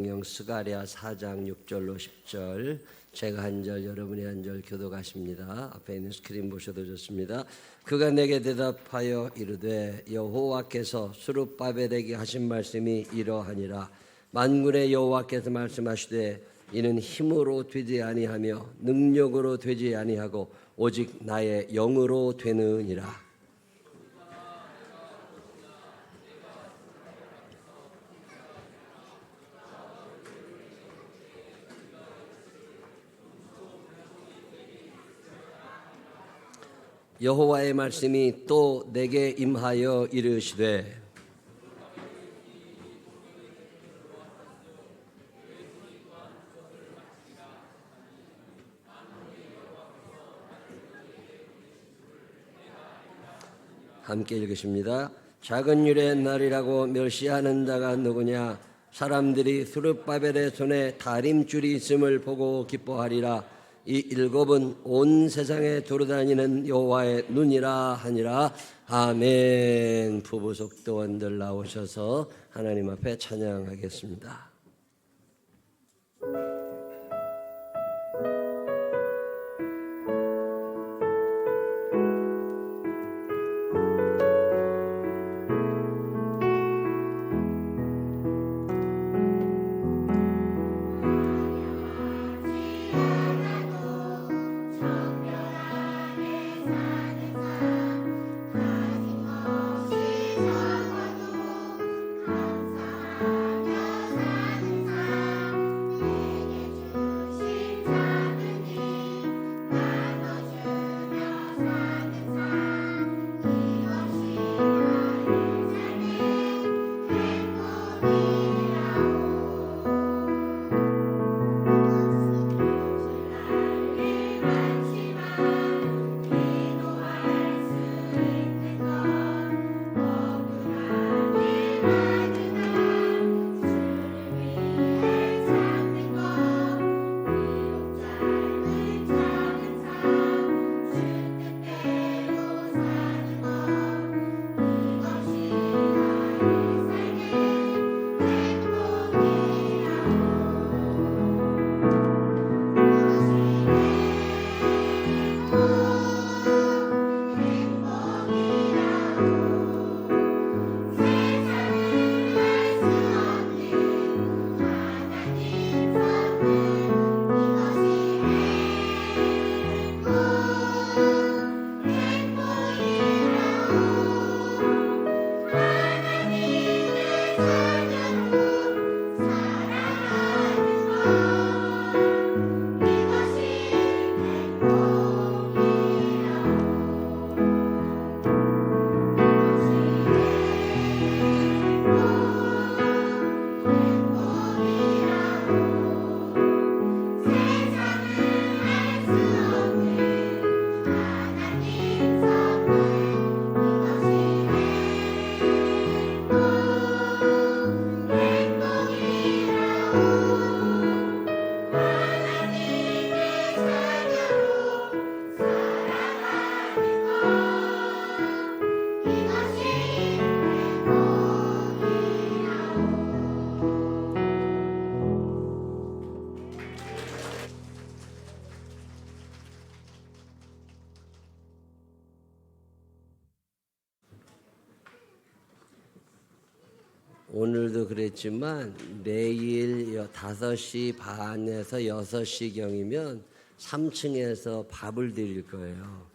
성경 스가랴 4장 6절로 10절, 제가 한 절 여러분이 한 절 교독하십니다. 앞에 있는 스크린 보셔도 좋습니다. 그가 내게 대답하여 이르되 여호와께서 스룹바벨에게 하신 말씀이 이러하니라. 만군의 여호와께서 말씀하시되 이는 힘으로 되지 아니하며 능력으로 되지 아니하고 오직 나의 영으로 되느니라. 여호와의 말씀이 또 내게 임하여 이르시되 함께 읽으십니다. 작은 율의 날이라고 멸시하는 자가 누구냐? 사람들이 스룹바벨의 손에 다림줄이 있음을 보고 기뻐하리라. 이 일곱은 온 세상에 돌아다니는 여호와의 눈이라 하니라. 아멘. 부부 속도원들 나오셔서 하나님 앞에 찬양하겠습니다. 오늘도 그랬지만 내일 5시 반에서 6시경이면 3층에서 밥을 드릴 거예요.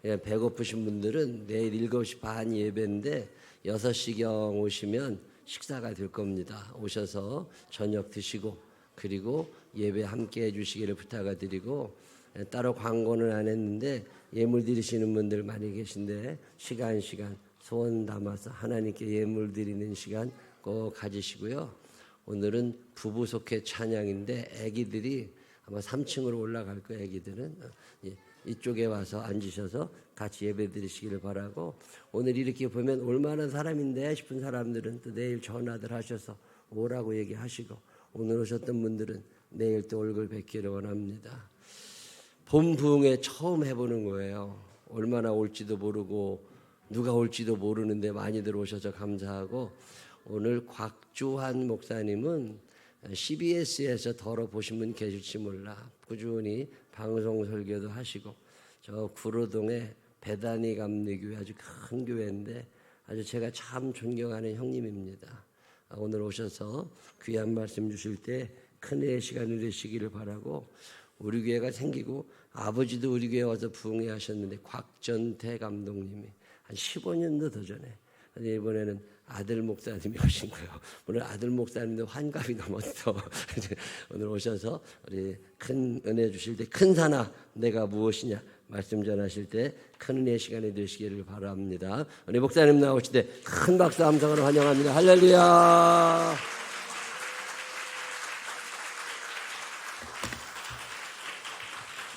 배고프신 분들은 내일 7시 반 예배인데 6시경 오시면 식사가 될 겁니다. 오셔서 저녁 드시고 그리고 예배 함께 해주시기를 부탁드리고, 따로 광고는 안 했는데 예물 드리시는 분들 많이 계신데 시간 소원 담아서 하나님께 예물 드리는 시간 꼭 가지시고요. 오늘은 부부 속회 찬양인데 아기들이 아마 3층으로 올라갈 거예요. 아기들은 이쪽에 와서 앉으셔서 같이 예배 드리시기를 바라고, 오늘 이렇게 보면 올만한 사람인데 싶은 사람들은 또 내일 전화들 하셔서 오라고 얘기하시고, 오늘 오셨던 분들은 내일 또 얼굴 뵙기를 원합니다. 봄 부흥회 처음 해보는 거예요. 얼마나 올지도 모르고 누가 올지도 모르는데 많이들 오셔서 감사하고, 오늘 곽주환 목사님은 CBS에서 덜어 보신 분 계실지 몰라. 꾸준히 방송 설교도 하시고 저 구로동에 베다니 감리교회 아주 큰 교회인데 아주 제가 참 존경하는 형님입니다. 오늘 오셔서 귀한 말씀 주실 때 큰의 시간이 되시기를 바라고 우리 교회가 생기고 아버지도 우리 교회 와서 부흥회 하셨는데 곽전태 감독님이 한 15년도 더 전에 이번에는 아들 목사님이 오신 거예요. 오늘 아들 목사님도 환갑이 넘었어. 오늘 오셔서 우리 큰 은혜 주실 때 큰 사나 내가 무엇이냐 말씀 전하실 때 큰 은혜 시간이 되시기를 바랍니다. 우리 목사님 나오실 때 큰 박수 함성으로 환영합니다. 할렐루야.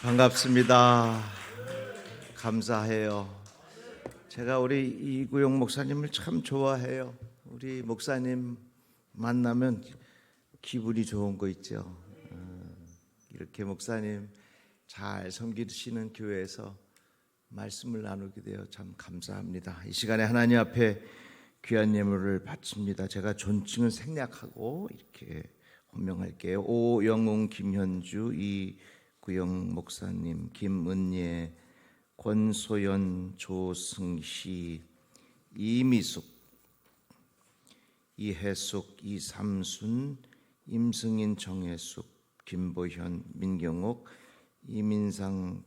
반갑습니다. 감사해요. 제가 우리 이구용 목사님을 참 좋아해요. 우리 목사님 만나면 기분이 좋은 거 있죠. 이렇게 목사님 잘 섬기시는 교회에서 말씀을 나누게 되어 참 감사합니다. 이 시간에 하나님 앞에 귀한 예물을 바칩니다. 제가 존칭은 생략하고 이렇게 호명할게요. 오영웅, 김현주, 이구용 목사님, 김은예, 권소연, 조승희, 이미숙, 이혜숙, 이삼순, 임승인, 정혜숙, 김보현, 민경옥, 이민상,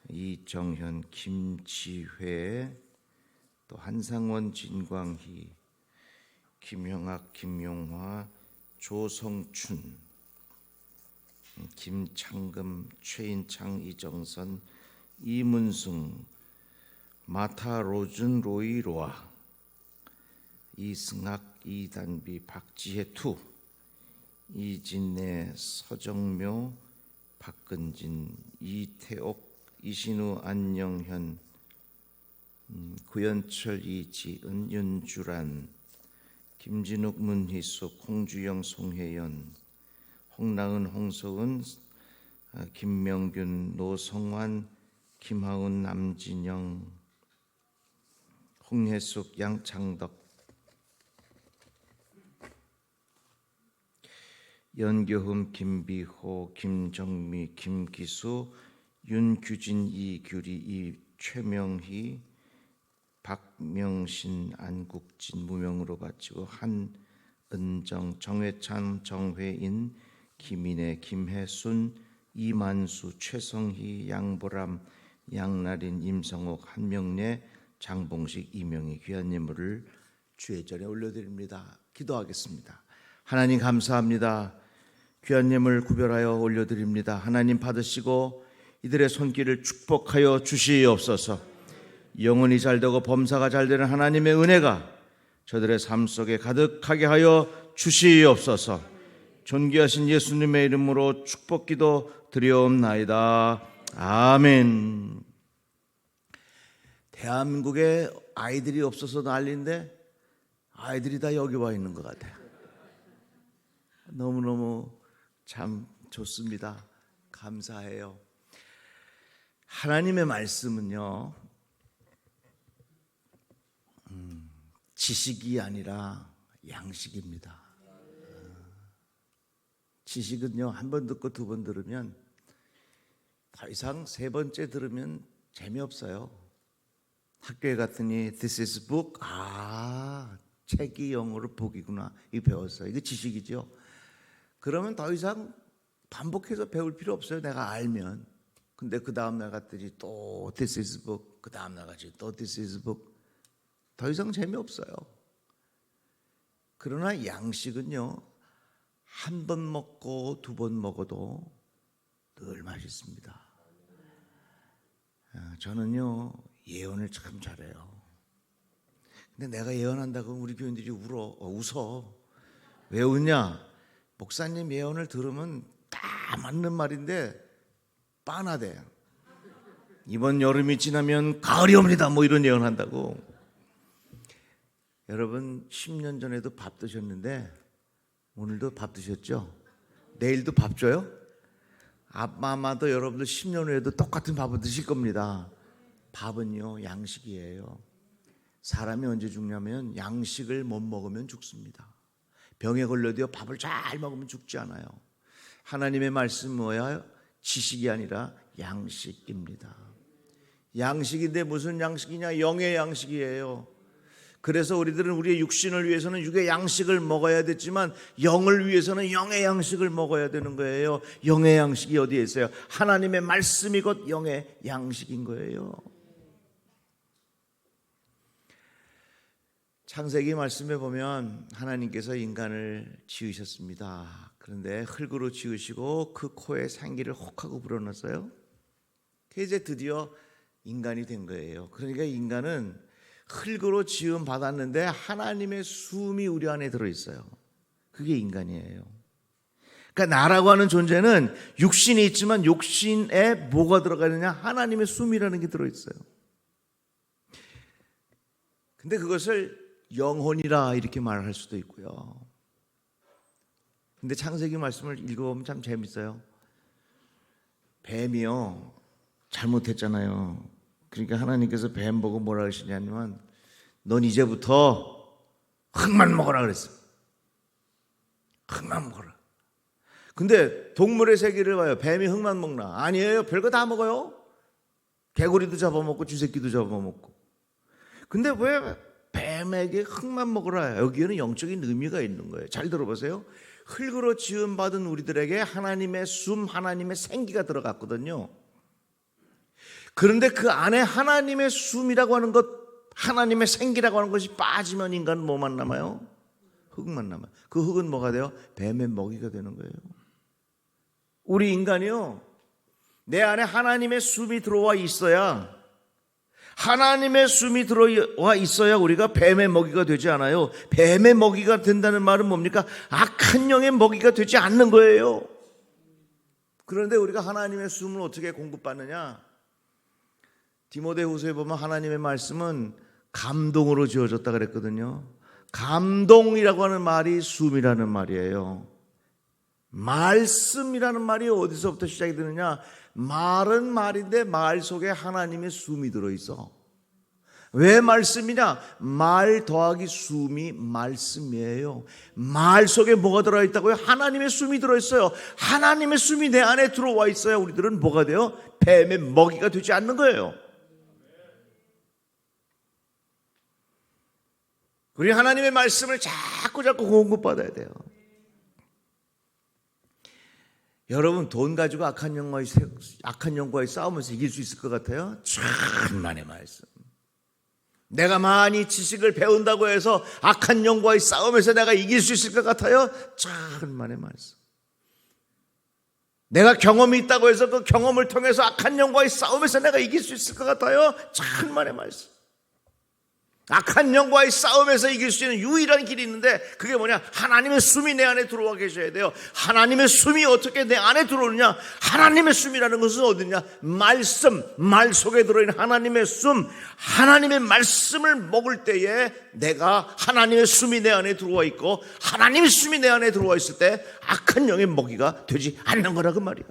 이정현, 김지회, 또 한상원, 진광희, 김형학, 김용화, 조성춘, 김창금, 최인창, 이정선, 이문승, 마타, 로준, 로이, 로아, 이승학, 이단비, 박지혜, 투, 이진애, 서정묘, 박근진, 이태옥, 이신우, 안영현, 구현철, 이지은, 윤주란, 김진욱, 문희숙, 홍주영, 송혜연, 홍나은, 홍소은, 김명균, 노성환, 김하운, 남진영, 홍혜숙, 양창덕, 연교흠, 김비호, 김정미, 김기수, 윤규진, 이규리, 최명희, 박명신, 안국진, 무명으로 바치고 한은정, 정회찬, 정회인, 김인혜, 김혜순, 이만수, 최성희, 양보람, 양나린, 임성옥, 한명래, 장봉식, 이명희 귀한 예물을 주의 전에 올려드립니다. 기도하겠습니다. 하나님 감사합니다. 귀한 예물 구별하여 올려드립니다. 하나님 받으시고 이들의 손길을 축복하여 주시옵소서. 영혼이 잘되고 범사가 잘되는 하나님의 은혜가 저들의 삶 속에 가득하게 하여 주시옵소서. 존귀하신 예수님의 이름으로 축복기도 드리옵나이다. 아멘. 대한민국에 아이들이 없어서 난리인데 아이들이 다 여기 와 있는 것 같아요. 너무너무 참 좋습니다. 감사해요. 하나님의 말씀은요, 지식이 아니라 양식입니다. 지식은요, 한 번 듣고 두 번 들으면 더 이상 세 번째 들으면 재미없어요. 학교에 갔더니 This is book. 책이 영어로 book이구나. 이거 배웠어요. 이거 지식이죠. 그러면 더 이상 반복해서 배울 필요 없어요. 내가 알면. 근데 그 다음 날 갔더니 또 This is book. 그 다음 날 갔더니 또 This is book. 더 이상 재미없어요. 그러나 양식은요, 한 번 먹고 두 번 먹어도 늘 맛있습니다. 저는요, 예언을 참 잘해요. 근데 내가 예언한다고 우리 교인들이 웃어. 왜 웃냐? 목사님 예언을 들으면 다 맞는 말인데 빤하대. 이번 여름이 지나면 가을이 옵니다. 뭐 이런 예언한다고. 여러분 10년 전에도 밥 드셨는데 오늘도 밥 드셨죠? 내일도 밥 줘요? 아마도 여러분들 10년 후에도 똑같은 밥을 드실 겁니다. 밥은요, 양식이에요. 사람이 언제 죽냐면 양식을 못 먹으면 죽습니다. 병에 걸려도요 밥을 잘 먹으면 죽지 않아요. 하나님의 말씀은 뭐야? 지식이 아니라 양식입니다. 양식인데 무슨 양식이냐? 영의 양식이에요. 그래서 우리들은 우리의 육신을 위해서는 육의 양식을 먹어야 됐지만 영을 위해서는 영의 양식을 먹어야 되는 거예요. 영의 양식이 어디에 있어요? 하나님의 말씀이 곧 영의 양식인 거예요. 창세기 말씀에 보면 하나님께서 인간을 지으셨습니다. 그런데 흙으로 지으시고 그 코에 생기를 혹하고 불어넣었어요. 이제 드디어 인간이 된 거예요. 그러니까 인간은 흙으로 지음 받았는데 하나님의 숨이 우리 안에 들어있어요. 그게 인간이에요. 그러니까 나라고 하는 존재는 육신이 있지만 육신에 뭐가 들어가 있느냐? 하나님의 숨이라는 게 들어있어요. 근데 그것을 영혼이라 이렇게 말할 수도 있고요. 근데 창세기 말씀을 읽어보면 참 재밌어요. 뱀이요 잘못했잖아요. 그러니까 하나님께서 뱀 보고 뭐라 하시냐면 넌 이제부터 흙만 먹어라 그랬어요. 흙만 먹어라. 근데 동물의 세계를 봐요. 뱀이 흙만 먹나? 아니에요. 별거 다 먹어요. 개구리도 잡아먹고 쥐새끼도 잡아먹고. 근데 왜 뱀에게 흙만 먹으라? 여기에는 영적인 의미가 있는 거예요. 잘 들어보세요. 흙으로 지음받은 우리들에게 하나님의 숨, 하나님의 생기가 들어갔거든요. 그런데 그 안에 하나님의 숨이라고 하는 것, 하나님의 생기라고 하는 것이 빠지면 인간은 뭐만 남아요? 흙만 남아요. 그 흙은 뭐가 돼요? 뱀의 먹이가 되는 거예요. 우리 인간이요, 내 안에 하나님의 숨이 들어와 있어야, 하나님의 숨이 들어와 있어야 우리가 뱀의 먹이가 되지 않아요. 뱀의 먹이가 된다는 말은 뭡니까? 악한 영의 먹이가 되지 않는 거예요. 그런데 우리가 하나님의 숨을 어떻게 공급받느냐? 디모데후서에 보면 하나님의 말씀은 감동으로 지어졌다 그랬거든요. 감동이라고 하는 말이 숨이라는 말이에요. 말씀이라는 말이 어디서부터 시작이 되느냐? 말은 말인데 말 속에 하나님의 숨이 들어있어. 왜 말씀이냐? 말 더하기 숨이 말씀이에요. 말 속에 뭐가 들어있다고요? 하나님의 숨이 들어있어요. 하나님의 숨이 내 안에 들어와 있어야 우리들은 뭐가 돼요? 뱀의 먹이가 되지 않는 거예요. 우리 하나님의 말씀을 자꾸 공급받아야 돼요. 여러분, 돈 가지고 악한 영과의 싸우면서 이길 수 있을 것 같아요? 천만의 말씀. 내가 많이 지식을 배운다고 해서 악한 영과의 싸움에서 내가 이길 수 있을 것 같아요? 천만의 말씀. 내가 경험이 있다고 해서 그 경험을 통해서 악한 영과의 싸움에서 내가 이길 수 있을 것 같아요? 천만의 말씀. 악한 영과의 싸움에서 이길 수 있는 유일한 길이 있는데 그게 뭐냐? 하나님의 숨이 내 안에 들어와 계셔야 돼요. 하나님의 숨이 어떻게 내 안에 들어오느냐? 하나님의 숨이라는 것은 어디냐? 말씀, 말 속에 들어있는 하나님의 숨, 하나님의 말씀을 먹을 때에 내가 하나님의 숨이 내 안에 들어와 있고 하나님의 숨이 내 안에 들어와 있을 때 악한 영의 먹이가 되지 않는 거라 그 말이에요.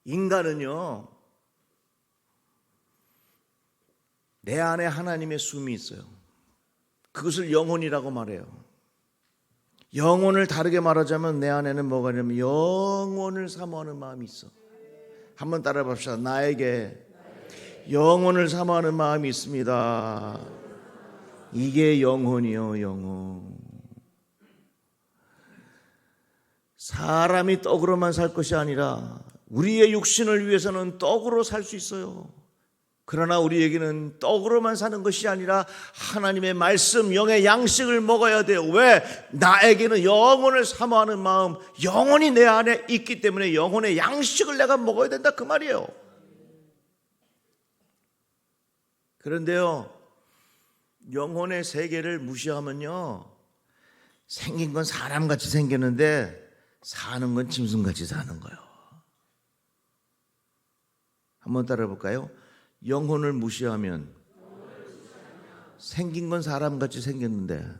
인간은요, 내 안에 하나님의 숨이 있어요. 그것을 영혼이라고 말해요. 영혼을 다르게 말하자면 내 안에는 뭐가 있냐면 영혼을 사모하는 마음이 있어. 한번 따라해 봅시다. 나에게 영혼을 사모하는 마음이 있습니다. 이게 영혼이요, 영혼. 사람이 떡으로만 살 것이 아니라 우리의 육신을 위해서는 떡으로 살 수 있어요. 그러나 우리에게는 떡으로만 사는 것이 아니라 하나님의 말씀, 영의 양식을 먹어야 돼요. 왜? 나에게는 영혼을 사모하는 마음, 영혼이 내 안에 있기 때문에 영혼의 양식을 내가 먹어야 된다 그 말이에요. 그런데요, 영혼의 세계를 무시하면요, 생긴 건 사람같이 생겼는데 사는 건 짐승같이 사는 거예요. 한번 따라해 볼까요? 영혼을 무시하면 생긴 건 사람같이 생겼는데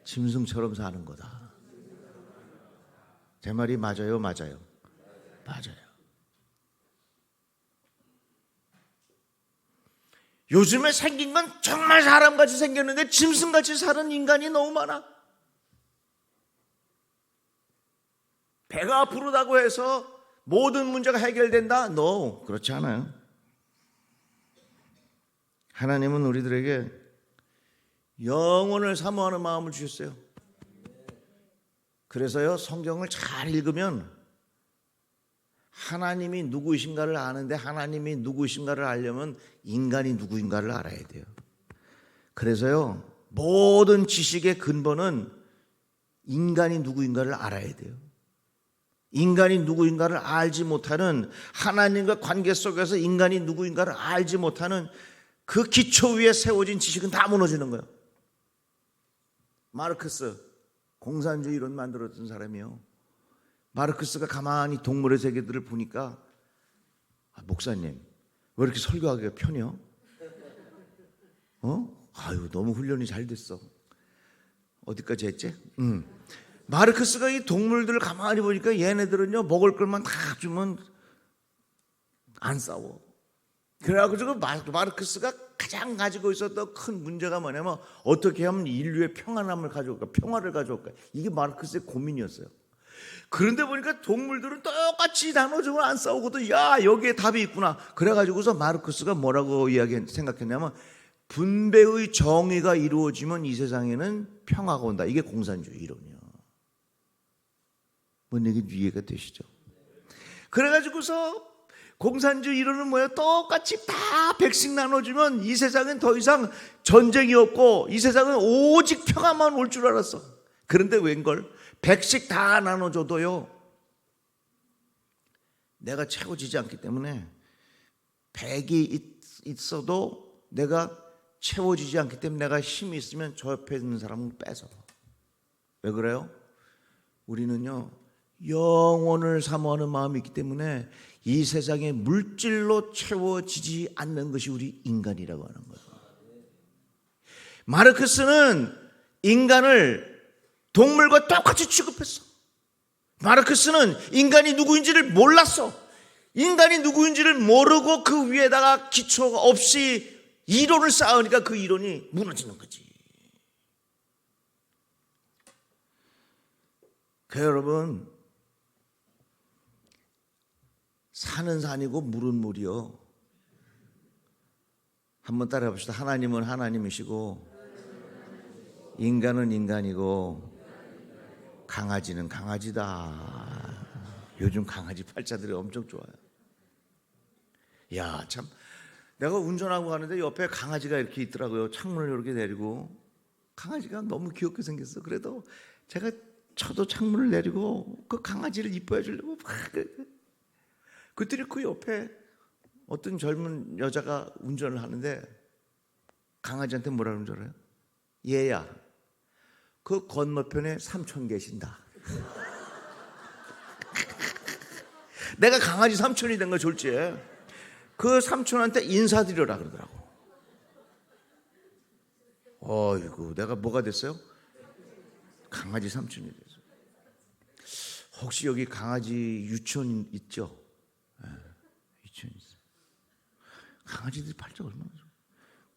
짐승처럼 사는 거다. 제 말이 맞아요? 맞아요? 맞아요. 요즘에 생긴 건 정말 사람같이 생겼는데 짐승같이 사는 인간이 너무 많아. 배가 부르다고 해서 모든 문제가 해결된다? No, 그렇지 않아요. 하나님은 우리들에게 영혼을 사모하는 마음을 주셨어요. 그래서요, 성경을 잘 읽으면 하나님이 누구이신가를 아는데, 하나님이 누구이신가를 알려면 인간이 누구인가를 알아야 돼요. 그래서요, 모든 지식의 근본은 인간이 누구인가를 알아야 돼요. 인간이 누구인가를 알지 못하는, 하나님과 관계 속에서 인간이 누구인가를 알지 못하는 그 기초 위에 세워진 지식은 다 무너지는 거예요. 마르크스, 공산주의 이론 만들었던 사람이요, 마르크스가 가만히 동물의 세계들을 보니까, 목사님 왜 이렇게 설교하기가 편해요? 아유, 너무 훈련이 잘 됐어. 어디까지 했지? 마르크스가 이 동물들을 가만히 보니까 얘네들은요, 먹을 것만 다 주면 안 싸워. 그래가지고 마르크스가 가장 가지고 있었던 큰 문제가 뭐냐면, 어떻게 하면 인류의 평안함을 가져올까, 평화를 가져올까. 이게 마르크스의 고민이었어요. 그런데 보니까 동물들은 똑같이 나눠주면 안 싸우거든. 야, 여기에 답이 있구나. 그래가지고서 마르크스가 뭐라고 생각했냐면, 분배의 정의가 이루어지면 이 세상에는 평화가 온다. 이게 공산주의 이론이에요. 뭔 얘기 이해가 되시죠? 그래가지고서 공산주의 이론은 뭐예요? 똑같이 다 백씩 나눠주면 이 세상은 더 이상 전쟁이 없고 이 세상은 오직 평화만 올 줄 알았어. 그런데 웬걸? 백씩 다 나눠줘도요, 내가 채워지지 않기 때문에, 백이 있어도 내가 채워지지 않기 때문에, 내가 힘이 있으면 저 옆에 있는 사람은 뺏어. 왜 그래요? 우리는요, 영혼을 사모하는 마음이 있기 때문에 이 세상에 물질로 채워지지 않는 것이 우리 인간이라고 하는 거예요. 마르크스는 인간을 동물과 똑같이 취급했어. 마르크스는 인간이 누구인지를 몰랐어. 인간이 누구인지를 모르고 그 위에다가 기초가 없이 이론을 쌓으니까 그 이론이 무너지는 거지. 그 여러분, 산은 산이고 물은 물이요. 한번 따라해 봅시다. 하나님은 하나님이시고 인간은 인간이고 강아지는 강아지다. 요즘 강아지 팔자들이 엄청 좋아요. 야, 참, 내가 운전하고 가는데 옆에 강아지가 이렇게 있더라고요. 창문을 이렇게 내리고. 강아지가 너무 귀엽게 생겼어. 그래도 제가 저도 창문을 내리고 그 강아지를 이뻐해 주려고 막 그랬더니 그 옆에 어떤 젊은 여자가 운전을 하는데 강아지한테 뭐라 그러는 줄 알아요? 얘야, 그 건너편에 삼촌 계신다. 내가 강아지 삼촌이 된 거 졸지에 그 삼촌한테 인사드려라 그러더라고. 어이구, 내가 뭐가 됐어요? 강아지 삼촌이 됐어요. 혹시 여기 강아지 유치원 있죠? 네, 유치원 있어요. 강아지들이 팔자 얼마나 좋아.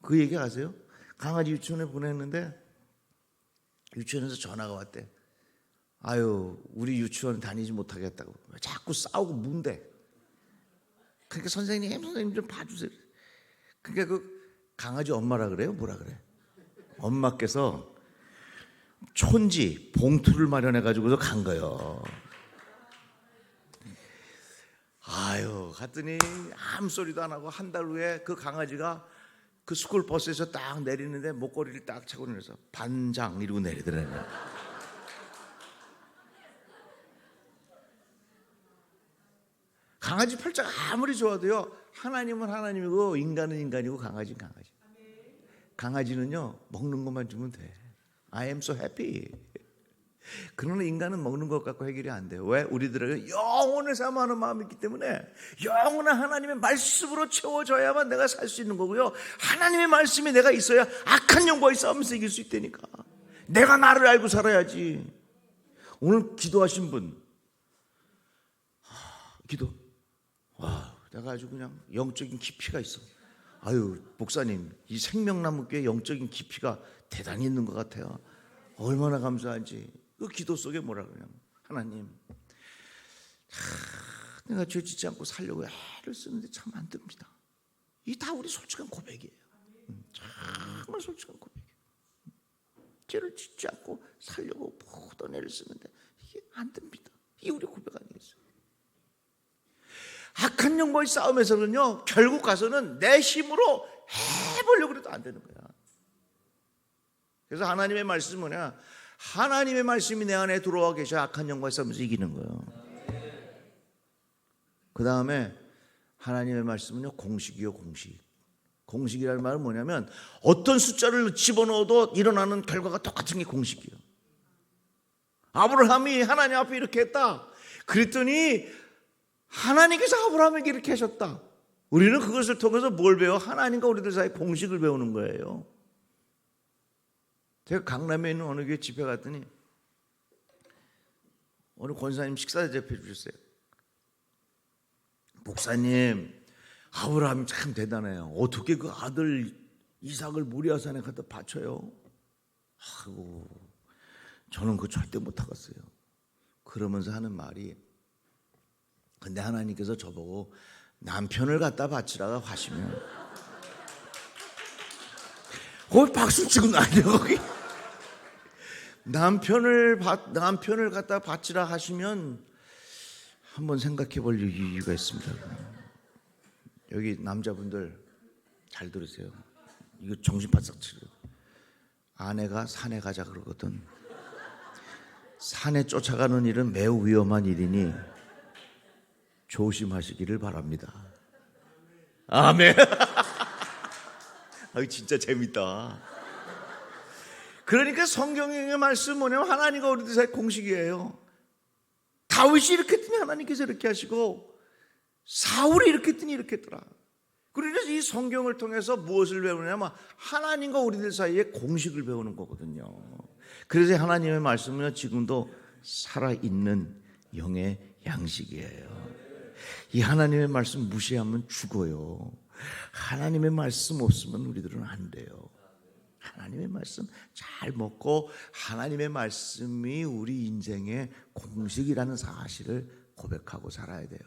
그 얘기 아세요? 강아지 유치원에 보냈는데 유치원에서 전화가 왔대. 아유, 우리 유치원 다니지 못하겠다고. 자꾸 싸우고 문대. 그러니까 선생님 좀 봐주세요. 그러니까 그 강아지 엄마라 그래요? 뭐라 그래? 엄마께서 촌지 봉투를 마련해 가지고서 간 거예요. 아유, 갔더니 아무 소리도 안 하고 한 달 후에 그 강아지가 그 스쿨 버스에서 딱 내리는데 목걸이를 딱 차고 내려서 반장 이러고 내리더라고요. 강아지 팔자가 아무리 좋아도요, 하나님은 하나님이고 인간은 인간이고 강아지는 강아지. 강아지는요, 먹는 것만 주면 돼. I am so happy. 그러나 인간은 먹는 것 갖고 해결이 안 돼요. 왜? 우리들에게 영혼을 사모하는 마음이 있기 때문에 영혼은 하나님의 말씀으로 채워져야만 내가 살 수 있는 거고요, 하나님의 말씀이 내가 있어야 악한 영과의 싸움에서 이길 수 있다니까. 내가 나를 알고 살아야지. 오늘 기도하신 분, 기도, 와, 내가 아주 그냥 영적인 깊이가 있어. 아유, 목사님, 이 생명나무교회 영적인 깊이가 대단히 있는 것 같아요. 얼마나 감사한지. 그 기도 속에 뭐라 그러냐면, 하나님, 내가 죄 짓지 않고 살려고 애를 쓰는데 참 안 됩니다. 이 다 우리 솔직한 고백이에요. 정말 솔직한 고백이에요. 죄를 짓지 않고 살려고 모든 애를 쓰는데 이게 안 됩니다. 이게 우리 고백 아니겠어요? 악한 영과의 싸움에서는요, 결국 가서는 내 힘으로 해보려고 해도 안 되는 거야. 그래서 하나님의 말씀은 뭐냐? 하나님의 말씀이 내 안에 들어와 계셔 악한 영과의 싸움에서 이기는 거예요. 그 다음에 하나님의 말씀은요, 공식이요, 공식. 공식이라는 말은 뭐냐면 어떤 숫자를 집어넣어도 일어나는 결과가 똑같은 게 공식이에요. 아브라함이 하나님 앞에 이렇게 했다. 그랬더니 하나님께서 아브라함에게 이렇게 하셨다. 우리는 그것을 통해서 뭘 배워? 하나님과 우리들 사이 공식을 배우는 거예요. 제가 강남에 있는 어느 교회 집회 갔더니 오늘 권사님 식사 대접해 주셨어요. 목사님, 아브라함이 참 대단해요. 어떻게 그 아들 이삭을 모리아산에 갖다 바쳐요? 아이고, 저는 그거 절대 못하겠어요. 그러면서 하는 말이, 근데 하나님께서 저보고 남편을 갖다 바치라고 하시면 거기 박수 치고 난리야 거기. 남편을 갖다 바치라 하시면 한번 생각해 볼 이유가 있습니다. 여기 남자분들 잘 들으세요. 이거 정신 바싹 차려. 아내가 산에 가자 그러거든. 산에 쫓아가는 일은 매우 위험한 일이니 조심하시기를 바랍니다. 아멘. 아, 진짜 재밌다. 그러니까 성경의 말씀 뭐냐면 하나님과 우리들 사이 공식이에요. 다윗이 이렇게 했더니 하나님께서 이렇게 하시고, 사울이 이렇게 했더니 이렇게 했더라. 그래서 이 성경을 통해서 무엇을 배우냐면 하나님과 우리들 사이의 공식을 배우는 거거든요. 그래서 하나님의 말씀은 지금도 살아있는 영의 양식이에요. 이 하나님의 말씀 무시하면 죽어요. 하나님의 말씀 없으면 우리들은 안 돼요. 하나님의 말씀 잘 먹고 하나님의 말씀이 우리 인생의 공식이라는 사실을 고백하고 살아야 돼요.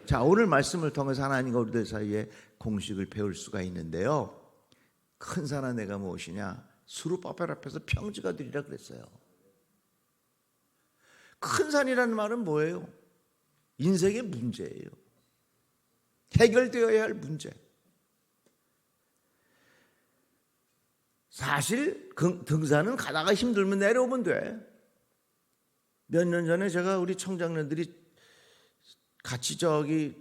자, 오늘 말씀을 통해서 하나님과 우리들 사이에 공식을 배울 수가 있는데요. 큰 산은 내가 무엇이냐? 수르바벨 앞에서 평지가 되리라 그랬어요. 큰 산이라는 말은 뭐예요? 인생의 문제예요. 해결되어야 할 문제. 사실 등산은 가다가 힘들면 내려오면 돼. 몇 년 전에 제가 우리 청장년들이 같이 저기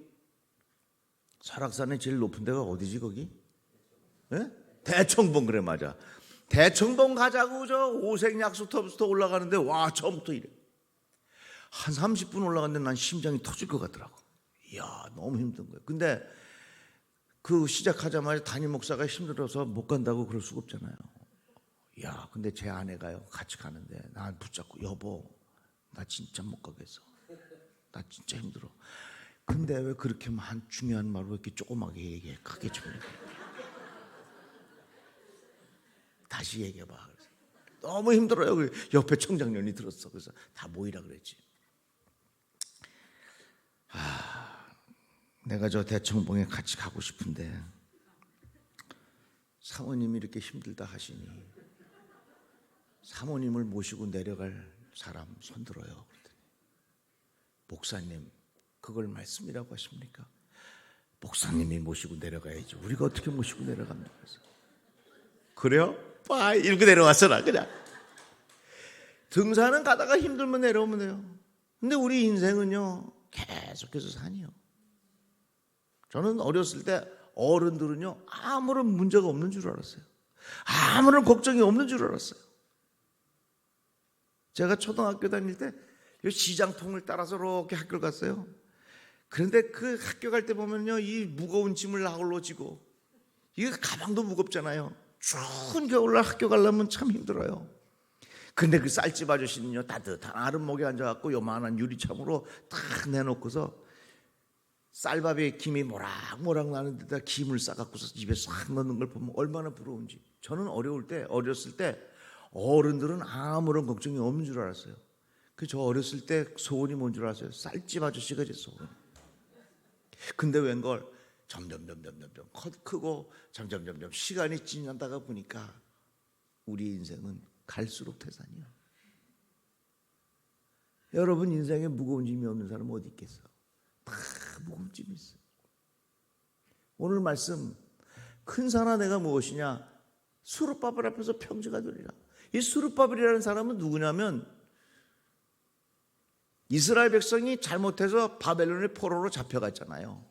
설악산의 제일 높은 데가 어디지 거기? 네? 대청봉. 그래, 맞아. 대청봉 가자고 저 오색약수터부터 올라가는데 와, 처음부터 이래. 한 30분 올라갔는데 난 심장이 터질 것 같더라고. 이야, 너무 힘든 거예요. 근데 그 시작하자마자 담임 목사가 힘들어서 못 간다고 그럴 수가 없잖아요. 야, 근데 제 아내가요, 같이 가는데 나 붙잡고, 여보, 나 진짜 못 가겠어. 나 진짜 힘들어. 근데 왜 그렇게 중요한 말을 이렇게 조그맣게 얘기해? 크게 좀 얘기해. 다시 얘기해봐. 그래서 너무 힘들어요. 옆에 청장년이 들었어. 그래서 다 모이라 그랬지. 내가 저 대청봉에 같이 가고 싶은데 사모님이 이렇게 힘들다 하시니 사모님을 모시고 내려갈 사람 손들어요. 그랬더니 목사님, 그걸 말씀이라고 하십니까? 목사님이 모시고 내려가야지. 우리가 어떻게 모시고 내려갑니까? 그래요? 빠 이렇게 내려왔어. 나 그냥 등산은 가다가 힘들면 내려오면 돼요. 근데 우리 인생은요, 계속해서 산이요. 저는 어렸을 때 어른들은요, 아무런 문제가 없는 줄 알았어요. 아무런 걱정이 없는 줄 알았어요. 제가 초등학교 다닐 때 시장통을 따라서 이렇게 학교를 갔어요. 그런데 그 학교 갈 때 보면요, 이 무거운 짐을 나홀로 지고, 이게 가방도 무겁잖아요. 추운 겨울날 학교 가려면 참 힘들어요. 근데 그 쌀집 아저씨는요, 따뜻한 아랫목에 앉아갖고 요만한 유리창으로 딱 내놓고서 쌀밥에 김이 모락모락 나는 데다 김을 싸갖고서 입에 싹 넣는 걸 보면 얼마나 부러운지. 저는 어렸을 때 어른들은 아무런 걱정이 없는 줄 알았어요. 저 어렸을 때 소원이 뭔 줄 아세요? 쌀집 아저씨가 제 소원. 근데 웬걸 점점 크고 점점 시간이 지나다가 보니까 우리 인생은 갈수록 태산이야. 여러분 인생에 무거운 짐이 없는 사람 어디 있겠어? 다 무거운 짐이 있어. 오늘 말씀 큰 산아 내가 무엇이냐? 수르바벨 앞에서 평지가 되리라. 이 수르바벨이라는 사람은 누구냐면 이스라엘 백성이 잘못해서 바벨론의 포로로 잡혀갔잖아요.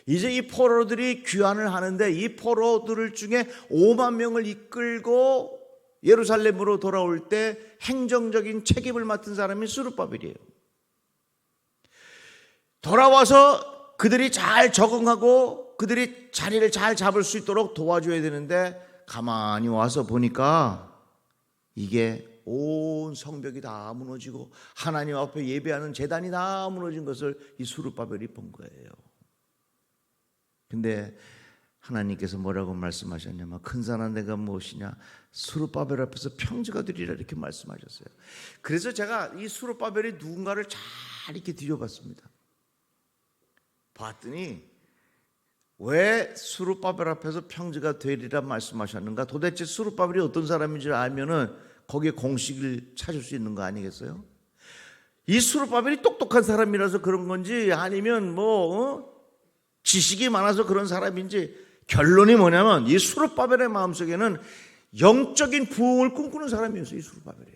이제 이 포로들이 귀환을 하는데 이 포로들 중에 5만 명을 이끌고 예루살렘으로 돌아올 때 행정적인 책임을 맡은 사람이 수르바벨이에요. 돌아와서 그들이 잘 적응하고 그들이 자리를 잘 잡을 수 있도록 도와줘야 되는데 가만히 와서 보니까 이게 온 성벽이 다 무너지고 하나님 앞에 예배하는 제단이 다 무너진 것을 이 수르바벨이 본 거예요. 근데 하나님께서 뭐라고 말씀하셨냐면 큰 산아 내가 무엇이냐? 수르바벨 앞에서 평지가 되리라 이렇게 말씀하셨어요. 그래서 제가 이 수르바벨이 누군가를 잘 이렇게 뒤져봤습니다. 봤더니 왜 수르바벨 앞에서 평지가 되리라 말씀하셨는가? 도대체 수르바벨이 어떤 사람인지 알면은 거기에 공식을 찾을 수 있는 거 아니겠어요? 이 수르바벨이 똑똑한 사람이라서 그런 건지 아니면 지식이 많아서 그런 사람인지 결론이 뭐냐면 이 수르바벨의 마음속에는 영적인 부흥을 꿈꾸는 사람이었어요. 이 수르바벨이에요.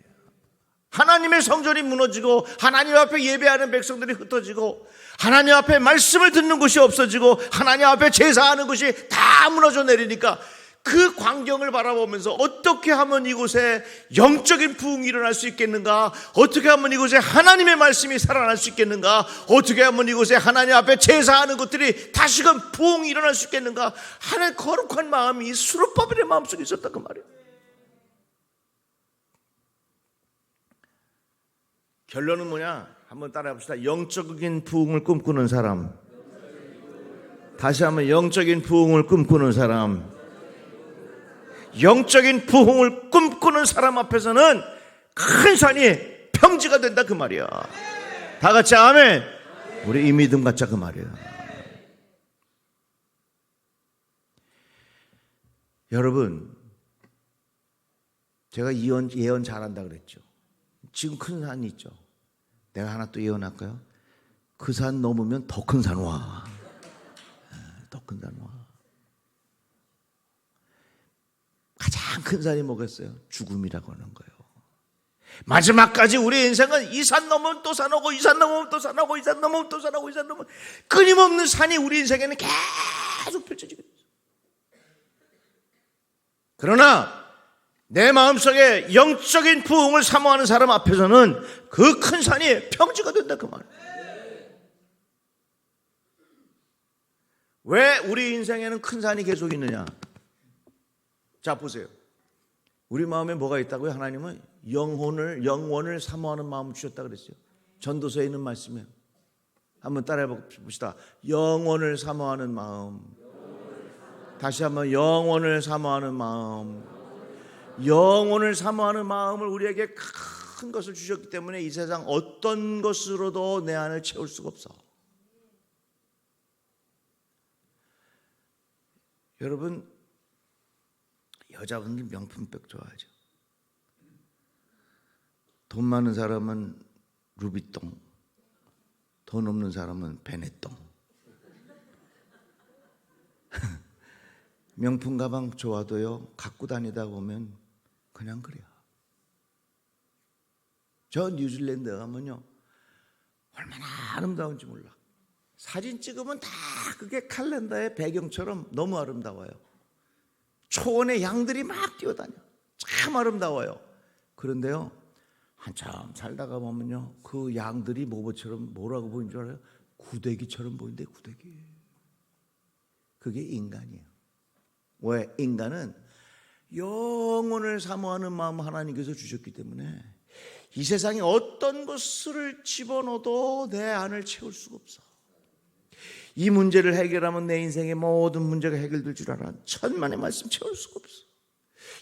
하나님의 성전이 무너지고 하나님 앞에 예배하는 백성들이 흩어지고 하나님 앞에 말씀을 듣는 곳이 없어지고 하나님 앞에 제사하는 곳이 다 무너져 내리니까 그 광경을 바라보면서 어떻게 하면 이곳에 영적인 부흥이 일어날 수 있겠는가? 어떻게 하면 이곳에 하나님의 말씀이 살아날 수 있겠는가? 어떻게 하면 이곳에 하나님 앞에 제사하는 것들이 다시금 부흥이 일어날 수 있겠는가? 하나의 거룩한 마음이 수르바벨의 마음속에 있었다 그 말이에요. 결론은 뭐냐? 한번 따라해 봅시다. 영적인 부흥을 꿈꾸는 사람. 다시 한번 영적인 부흥을 꿈꾸는 사람. 영적인 부흥을 꿈꾸는 사람 앞에서는 큰 산이 평지가 된다 그 말이야. 다 같이 아멘. 우리 이 믿음 갖자 그 말이야. 여러분 제가 예언 잘한다 그랬죠. 지금 큰 산이 있죠. 내가 하나 또 예언할까요? 그 산 넘으면 더 큰 산 와. 더 큰 산 와. 가장 큰 산이 뭐겠어요? 죽음이라고 하는 거예요. 마지막까지 우리 인생은 이 산 넘으면 또 산 오고 이 산 넘으면 또 산 오고 이 산 넘으면 또 산 오고 이 산 넘으면 끊임없는 산이 우리 인생에는 계속 펼쳐지고 있어요. 그러나 내 마음속에 영적인 부흥을 사모하는 사람 앞에서는 그 큰 산이 평지가 된다 그 말이에요. 왜 우리 인생에는 큰 산이 계속 있느냐? 자 보세요. 우리 마음에 뭐가 있다고요? 하나님은 영원을 사모하는 마음을 주셨다 그랬어요. 전도서에 있는 말씀이에요. 한번 따라해 봅시다. 영원을 사모하는 마음. 다시 한번 영원을 사모하는 마음. 영원을 사모하는 마음을 우리에게 큰 것을 주셨기 때문에 이 세상 어떤 것으로도 내 안을 채울 수가 없어. 여러분 여자분들 명품백 좋아하죠. 돈 많은 사람은 루비똥, 돈 없는 사람은 베네똥. 명품 가방 좋아도요 갖고 다니다 보면 그냥 그래요. 저 뉴질랜드 가면요 얼마나 아름다운지 몰라. 사진 찍으면 다 그게 칼렌더의 배경처럼 너무 아름다워요. 초원의 양들이 막 뛰어다녀. 참 아름다워요. 그런데요 한참 살다가 보면요 그 양들이 뭐라고 보이는 줄 알아요? 구데기처럼 보이는데 구데기. 그게 인간이에요. 왜? 인간은 영혼을 사모하는 마음 하나님께서 주셨기 때문에 이 세상에 어떤 것을 집어넣어도 내 안을 채울 수가 없어. 이 문제를 해결하면 내 인생의 모든 문제가 해결될 줄 알아. 천만의 말씀 채울 수가 없어.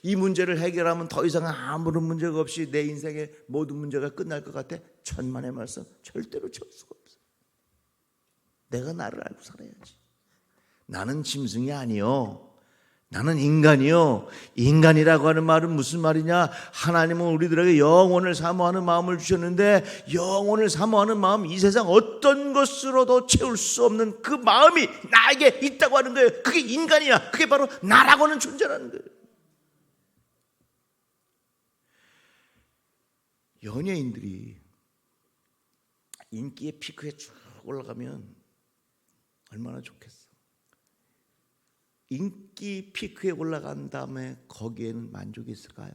이 문제를 해결하면 더 이상 아무런 문제가 없이 내 인생의 모든 문제가 끝날 것 같아. 천만의 말씀 절대로 채울 수가 없어. 내가 나를 알고 살아야지. 나는 짐승이 아니요, 나는 인간이요. 인간이라고 하는 말은 무슨 말이냐? 하나님은 우리들에게 영혼을 사모하는 마음을 주셨는데, 영혼을 사모하는 마음, 이 세상 어떤 것으로도 채울 수 없는 그 마음이 나에게 있다고 하는 거예요. 그게 인간이야. 그게 바로 나라고 하는 존재라는 거예요. 연예인들이 인기의 피크에 쭉 올라가면 얼마나 좋겠어. 인기 피크에 올라간 다음에 거기에는 만족이 있을까요?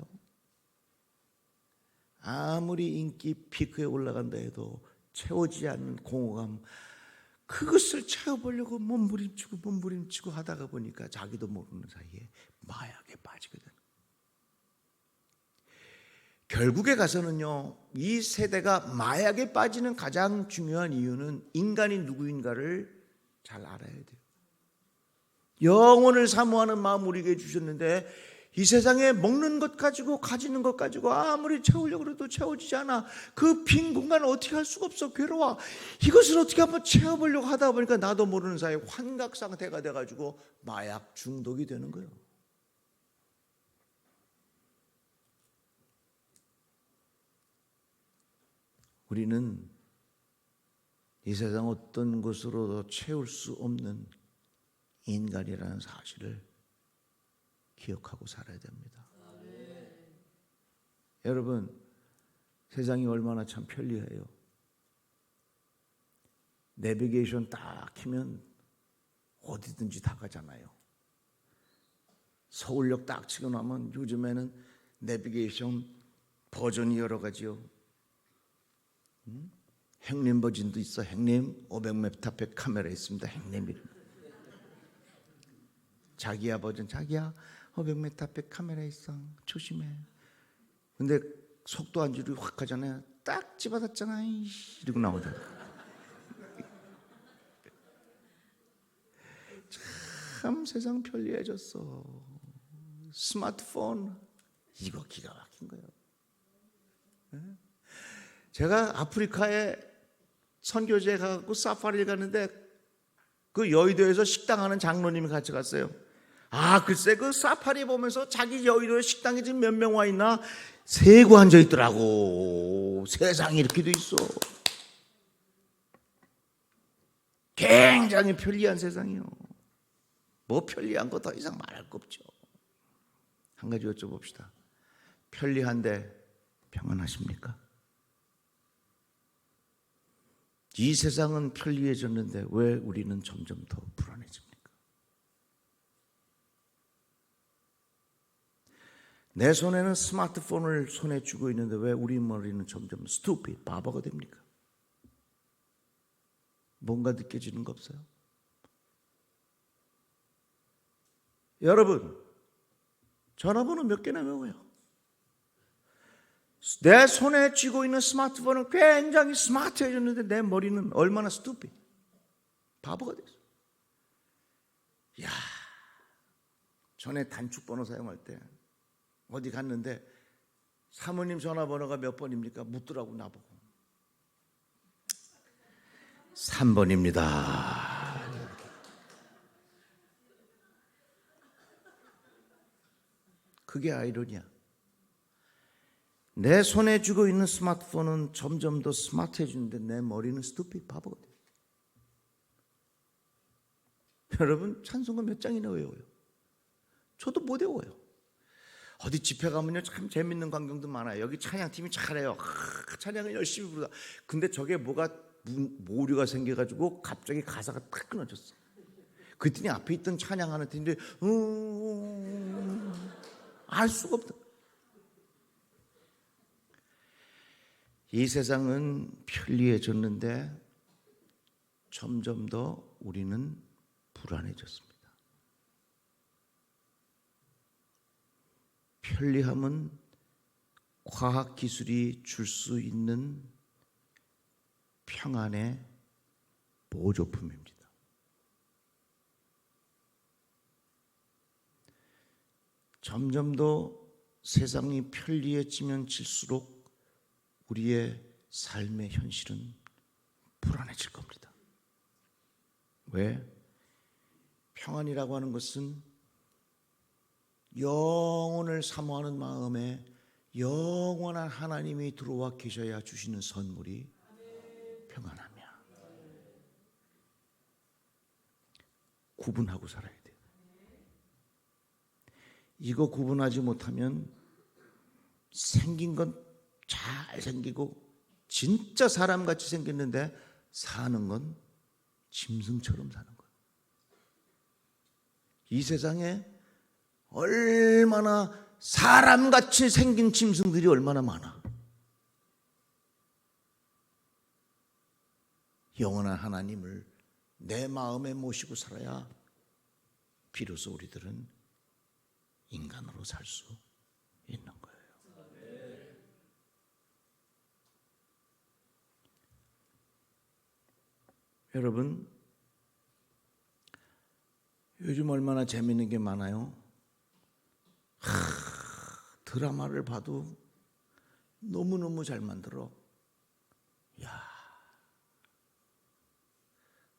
아무리 인기 피크에 올라간다 해도 채워지지 않는 공허감, 그것을 채워보려고 몸부림치고 하다가 보니까 자기도 모르는 사이에 마약에 빠지게 되는 거예요. 결국에 가서는요, 이 세대가 마약에 빠지는 가장 중요한 이유는 인간이 누구인가를 잘 알아야 돼요. 영혼을 사모하는 마음 우리에게 주셨는데, 이 세상에 먹는 것 가지고 가지는 것 가지고 아무리 채우려고 해도 채워지지 않아. 그 빈 공간을 어떻게 할 수가 없어. 괴로워. 이것을 어떻게 한번 채워보려고 하다 보니까 나도 모르는 사이에 환각 상태가 돼가지고 마약 중독이 되는 거예요. 우리는 이 세상 어떤 것으로도 채울 수 없는 인간이라는 사실을 기억하고 살아야 됩니다. 여러분, 세상이 얼마나 참 편리해요. 내비게이션 딱 키면 어디든지 다 가잖아요. 서울역 딱 치고 나면 요즘에는 내비게이션 버전이 여러 가지요. 행님 버전도 있어. 행님 500m 앞에 카메라 있습니다. 행님 자기야 버전, 자기야 500m 앞에 카메라 있어. 조심해. 근데 속도 안 줄이고 확 가잖아요. 딱 집어놨잖아. 이러고 나오잖아. 참 세상 편리해졌어. 스마트폰 이거 기가 막힌 거예요. 제가 아프리카에 선교지에 가고 사파리를 갔는데 그 여의도에서 식당 하는 장로님이 같이 갔어요. 아, 글쎄 그 사파리 보면서 자기 여의도에 식당에 지금 몇 명 와 있나 세고 앉아 있더라고. 세상이 이렇게 돼 있어. 굉장히 편리한 세상이요. 뭐 편리한 거 더 이상 말할 거 없죠. 한 가지 여쭤봅시다. 편리한데 평안하십니까? 이 세상은 편리해졌는데 왜 우리는 점점 더 불안해집니까? 내 손에는 스마트폰을 손에 쥐고 있는데 왜 우리 머리는 점점 stupid, 바보가 됩니까? 뭔가 느껴지는 거 없어요? 여러분, 전화번호 몇 개나 외워요? 내 손에 쥐고 있는 스마트폰은 굉장히 스마트해졌는데 내 머리는 얼마나 stupid, 바보가 됐어. 이야, 전에 단축번호 사용할 때 어디 갔는데 사모님 전화번호가 몇 번입니까? 묻더라고 나보고. 3번입니다. 그게 아이러니야. 내 손에 쥐고 있는 스마트폰은 점점 더 스마트해지는데 내 머리는 스투피 바보가 돼. 여러분, 찬송가 몇 장이나 외워요? 저도 못 외워요. 어디 집회 가면요 참 재밌는 광경도 많아요. 여기 찬양팀이 잘해요. 찬양을 열심히 부르다. 근데 저게 뭐가 오류가 생겨가지고 갑자기 가사가 탁 끊어졌어. 그랬더니 앞에 있던 찬양하는 팀들이 알 수가 없다. 이 세상은 편리해졌는데 점점 더 우리는 불안해졌습니다. 편리함은 과학기술이 줄 수 있는 평안의 보조품입니다. 점점 더 세상이 편리해지면 질수록 우리의 삶의 현실은 불안해질 겁니다. 왜? 평안이라고 하는 것은 영혼을 사모하는 마음에 영원한 하나님이 들어와 계셔야 주시는 선물이 평안함이야. 구분하고 살아야 돼요. 이거 구분하지 못하면 생긴 건 잘 생기고 진짜 사람같이 생겼는데 사는 건 짐승처럼 사는 거예요. 이 세상에 얼마나 사람같이 생긴 짐승들이 얼마나 많아. 영원한 하나님을 내 마음에 모시고 살아야 비로소 우리들은 인간으로 살 수 있는 거예요. 여러분, 요즘 얼마나 재미있는 게 많아요. 드라마를 봐도 너무너무 잘 만들어.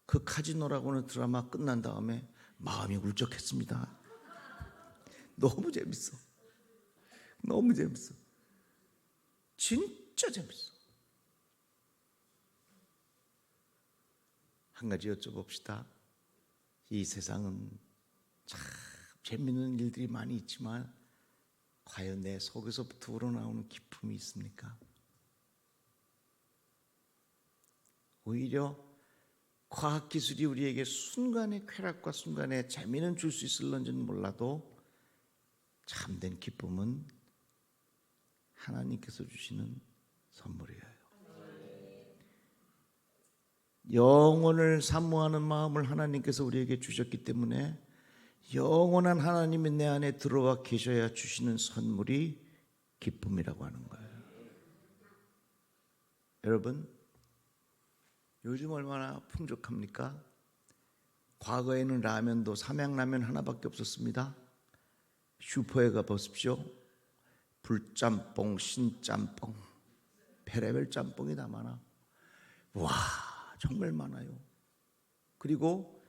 그 카지노라고 하는 드라마 끝난 다음에 마음이 울적했습니다. 너무 재밌어. 너무 재밌어. 진짜 재밌어. 한 가지 여쭤봅시다. 이 세상은 참 재밌는 일들이 많이 있지만 과연 내 속에서부터 우러나오는 기쁨이 있습니까? 오히려 과학기술이 우리에게 순간의 쾌락과 순간의 재미는 줄 수 있을런지는 몰라도 참된 기쁨은 하나님께서 주시는 선물이에요. 영혼을 사모하는 마음을 하나님께서 우리에게 주셨기 때문에 영원한 하나님이 내 안에 들어와 계셔야 주시는 선물이 기쁨이라고 하는 거예요. 여러분, 요즘 얼마나 풍족합니까? 과거에는 라면도 삼양라면 하나밖에 없었습니다. 슈퍼에 가보십시오. 불짬뽕, 신짬뽕, 별의별 짬뽕이 다 많아. 와, 정말 많아요. 그리고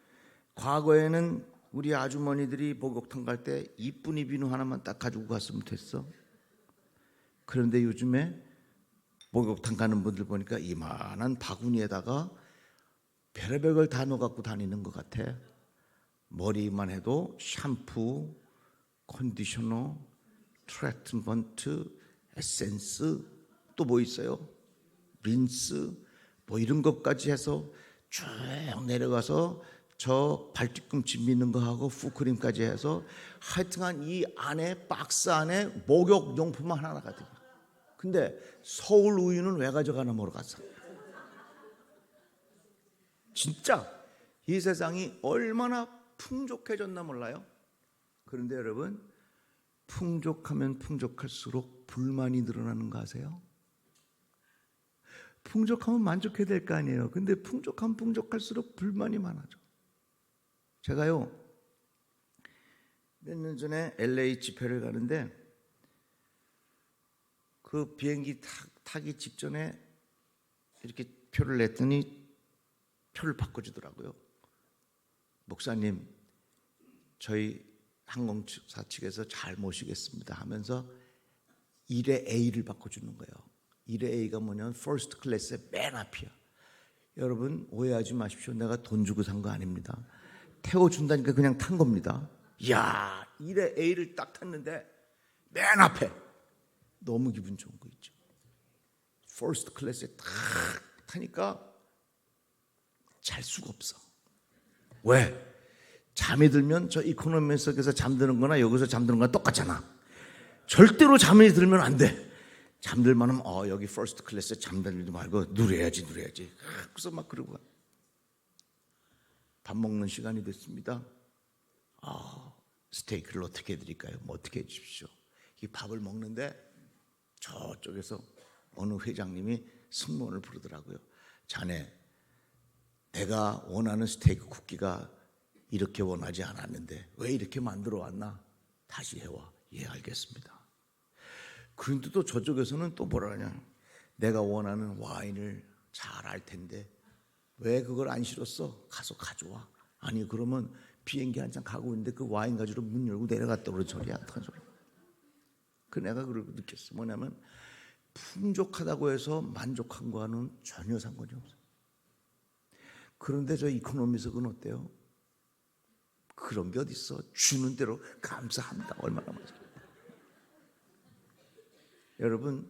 과거에는 우리 아주머니들이 목욕탕 갈 때 이쁜이 비누 하나만 딱 가지고 갔으면 됐어. 그런데 요즘에 목욕탕 가는 분들 보니까 이만한 바구니에다가 별의별 걸 다 넣어갖고 다니는 것 같아. 머리만 해도 샴푸, 컨디셔너, 트리트먼트, 에센스, 또 뭐 있어요? 린스, 뭐 이런 것까지 해서 쭉 내려가서 저 발뒤꿈치 미는 거 하고 푸크림까지 해서 하여튼간 이 안에 박스 안에 목욕용품만 하나 가득. 근데 서울 우유는 왜 가져가나 모르겠어. 진짜 이 세상이 얼마나 풍족해졌나 몰라요. 그런데 여러분, 풍족하면 풍족할수록 불만이 늘어나는 거 아세요? 풍족하면 만족해야 될 거 아니에요. 근데 풍족하면 풍족할수록 불만이 많아져. 제가요, 몇 년 전에 LA 집회를 가는데 그 비행기 타기 직전에 이렇게 표를 냈더니 표를 바꿔주더라고요. 목사님, 저희 항공사 측에서 잘 모시겠습니다 하면서 1회 A를 바꿔주는 거예요. 1회 A가 뭐냐면 퍼스트 클래스의 맨 앞이야. 여러분 오해하지 마십시오. 내가 돈 주고 산 거 아닙니다. 태워준다니까 그냥 탄 겁니다. 이야, 1회 A를 딱 탔는데 맨 앞에 너무 기분 좋은 거 있죠. 퍼스트 클래스에 딱 타니까 잘 수가 없어. 왜? 잠이 들면 저 이코노미석에서 잠드는 거나 여기서 잠드는 거나 똑같잖아. 절대로 잠이 들면 안 돼. 잠들만 하면 여기 퍼스트 클래스에 잠들지 말고 누려야지. 그래서 막 그러고 밥 먹는 시간이 됐습니다. 스테이크를 어떻게 해드릴까요? 뭐 어떻게 해주십시오. 이 밥을 먹는데 저쪽에서 어느 회장님이 승무원을 부르더라고요. 자네, 내가 원하는 스테이크 쿠키가 이렇게 원하지 않았는데 왜 이렇게 만들어 왔나? 다시 해와. 예, 알겠습니다. 그런데 또 저쪽에서는 또 뭐라 하냐, 내가 원하는 와인을 잘 알 텐데 왜 그걸 안 실었어? 가서 가져와. 아니 그러면 비행기 한 장 가고 있는데 그 와인 가지러 문 열고 내려갔다 그런 소리야. 어떡한 소리야. 그 내가 그걸 느꼈어. 뭐냐면 풍족하다고 해서 만족한 거와는 전혀 상관이 없어요. 그런데 저 이코노미석은 어때요? 그런 게 어디 있어? 주는 대로 감사합니다. 얼마나 많죠. 여러분,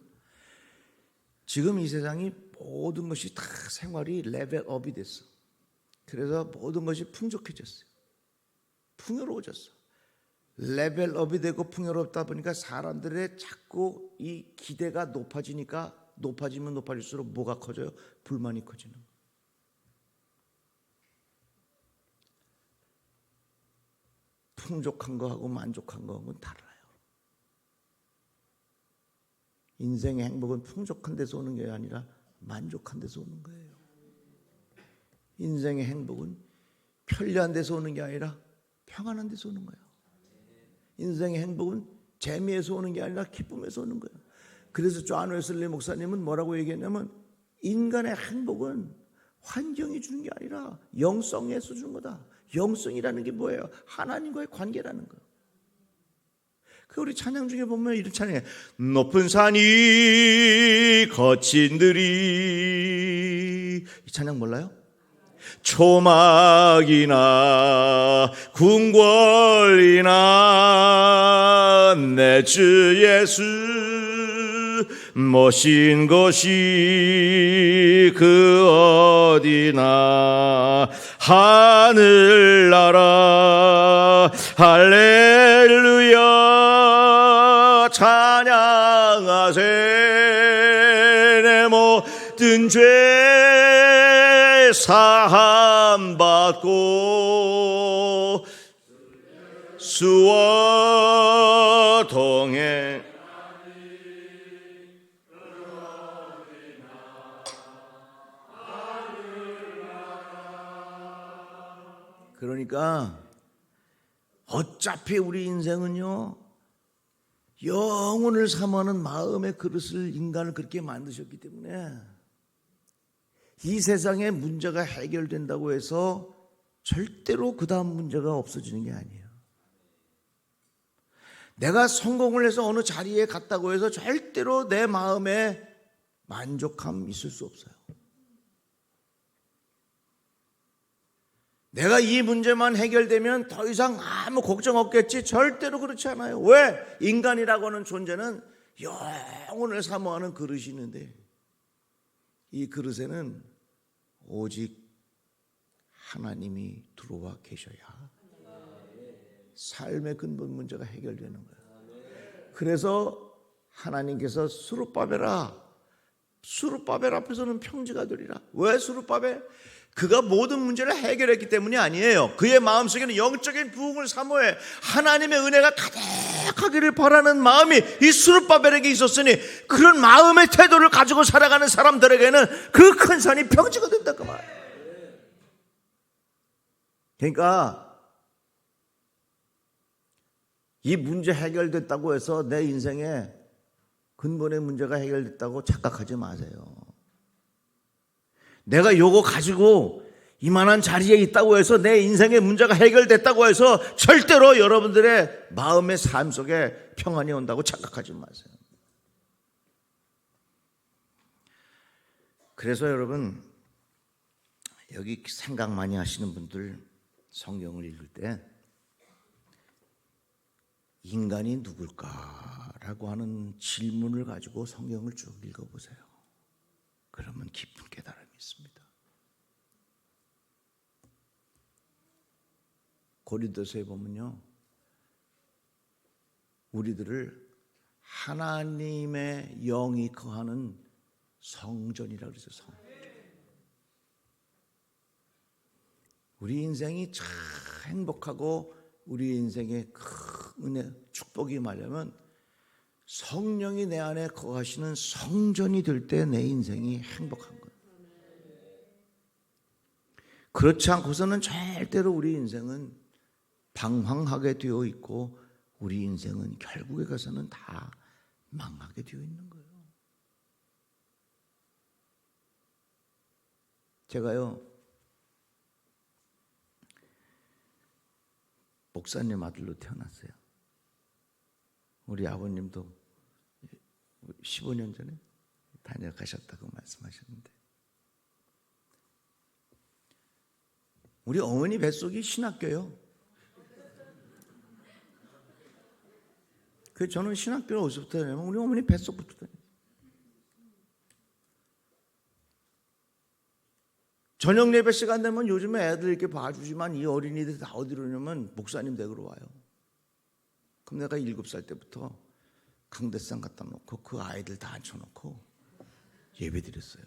지금 이 세상이 모든 것이 다 생활이 레벨업이 됐어. 그래서 모든 것이 풍족해졌어요. 풍요로워졌어. 레벨업이 되고 풍요롭다 보니까 사람들의 자꾸 이 기대가 높아지니까 높아지면 높아질수록 뭐가 커져요? 불만이 커지는 거예요. 풍족한 거하고 만족한 거하고는 달라요. 인생의 행복은 풍족한 데서 오는 게 아니라 만족한 데서 오는 거예요. 인생의 행복은 편리한 데서 오는 게 아니라 평안한 데서 오는 거예요. 인생의 행복은 재미에서 오는 게 아니라 기쁨에서 오는 거예요. 그래서 존 웨슬리 목사님은 뭐라고 얘기했냐면 인간의 행복은 환경이 주는 게 아니라 영성에서 주는 거다. 영성이라는 게 뭐예요? 하나님과의 관계라는 거예요. 그 우리 찬양 중에 보면 이런 찬양이에요. 높은 산이 거친 들이, 이 찬양 몰라요? 초막이나 궁궐이나 내 주 예수 모신 것이 그 어디나 하늘나라 할렐루야 찬양하세 내 모든 죄 사함 받고 수와 동행. 그러니까 어차피 우리 인생은요 영혼을 사모하는 마음의 그릇을 인간을 그렇게 만드셨기 때문에 이 세상의 문제가 해결된다고 해서 절대로 그 다음 문제가 없어지는 게 아니에요. 내가 성공을 해서 어느 자리에 갔다고 해서 절대로 내 마음에 만족함 있을 수 없어요. 내가 이 문제만 해결되면 더 이상 아무 걱정 없겠지? 절대로 그렇지 않아요. 왜? 인간이라고 하는 존재는 영혼을 사모하는 그릇이 있는데 이 그릇에는 오직 하나님이 들어와 계셔야 삶의 근본 문제가 해결되는 거예요. 그래서 하나님께서 수룹바벨 앞에서는 평지가 되리라. 왜 수룹바벨? 그가 모든 문제를 해결했기 때문이 아니에요. 그의 마음속에는 영적인 부흥을 사모해 하나님의 은혜가 가득하기를 바라는 마음이 이 수룹바벨에게 있었으니 그런 마음의 태도를 가지고 살아가는 사람들에게는 그 큰 산이 평지가 된다 그 말이에요. 그러니까 이 문제 해결됐다고 해서 내 인생에 근본의 문제가 해결됐다고 착각하지 마세요. 내가 요거 가지고 이만한 자리에 있다고 해서 내 인생의 문제가 해결됐다고 해서 절대로 여러분들의 마음의 삶 속에 평안이 온다고 착각하지 마세요. 그래서 여러분 여기 생각 많이 하시는 분들 성경을 읽을 때 인간이 누굴까라고 하는 질문을 가지고 성경을 쭉 읽어보세요. 그러면 깊은 깨달음이 있습니다. 고린도서에 보면요, 우리들을 하나님의 영이 거하는 성전이라고 그러죠. 성전. 우리 인생이 참 행복하고 우리 인생의 큰 은혜, 축복이 말려면 성령이 내 안에 거하시는 성전이 될 때 내 인생이 행복한 거예요. 그렇지 않고서는 절대로 우리 인생은 방황하게 되어 있고 우리 인생은 결국에 가서는 다 망하게 되어 있는 거예요. 제가요, 목사님 아들로 태어났어요. 우리 아버님도 15년 전에 다녀가셨다고 말씀하셨는데, 우리 어머니 뱃속이 신학교요. 그 저는 신학교를 어디서부터 다냐면 우리 어머니 뱃속부터 다녔어요. 저녁 예배 시간 되면 요즘에 애들 이렇게 봐주지만 이 어린이들이 다 어디로 오냐면 목사님 댁으로 와요. 그럼 내가 7살 때부터 강대상 갖다 놓고 그 아이들 다 앉혀놓고 예배 드렸어요.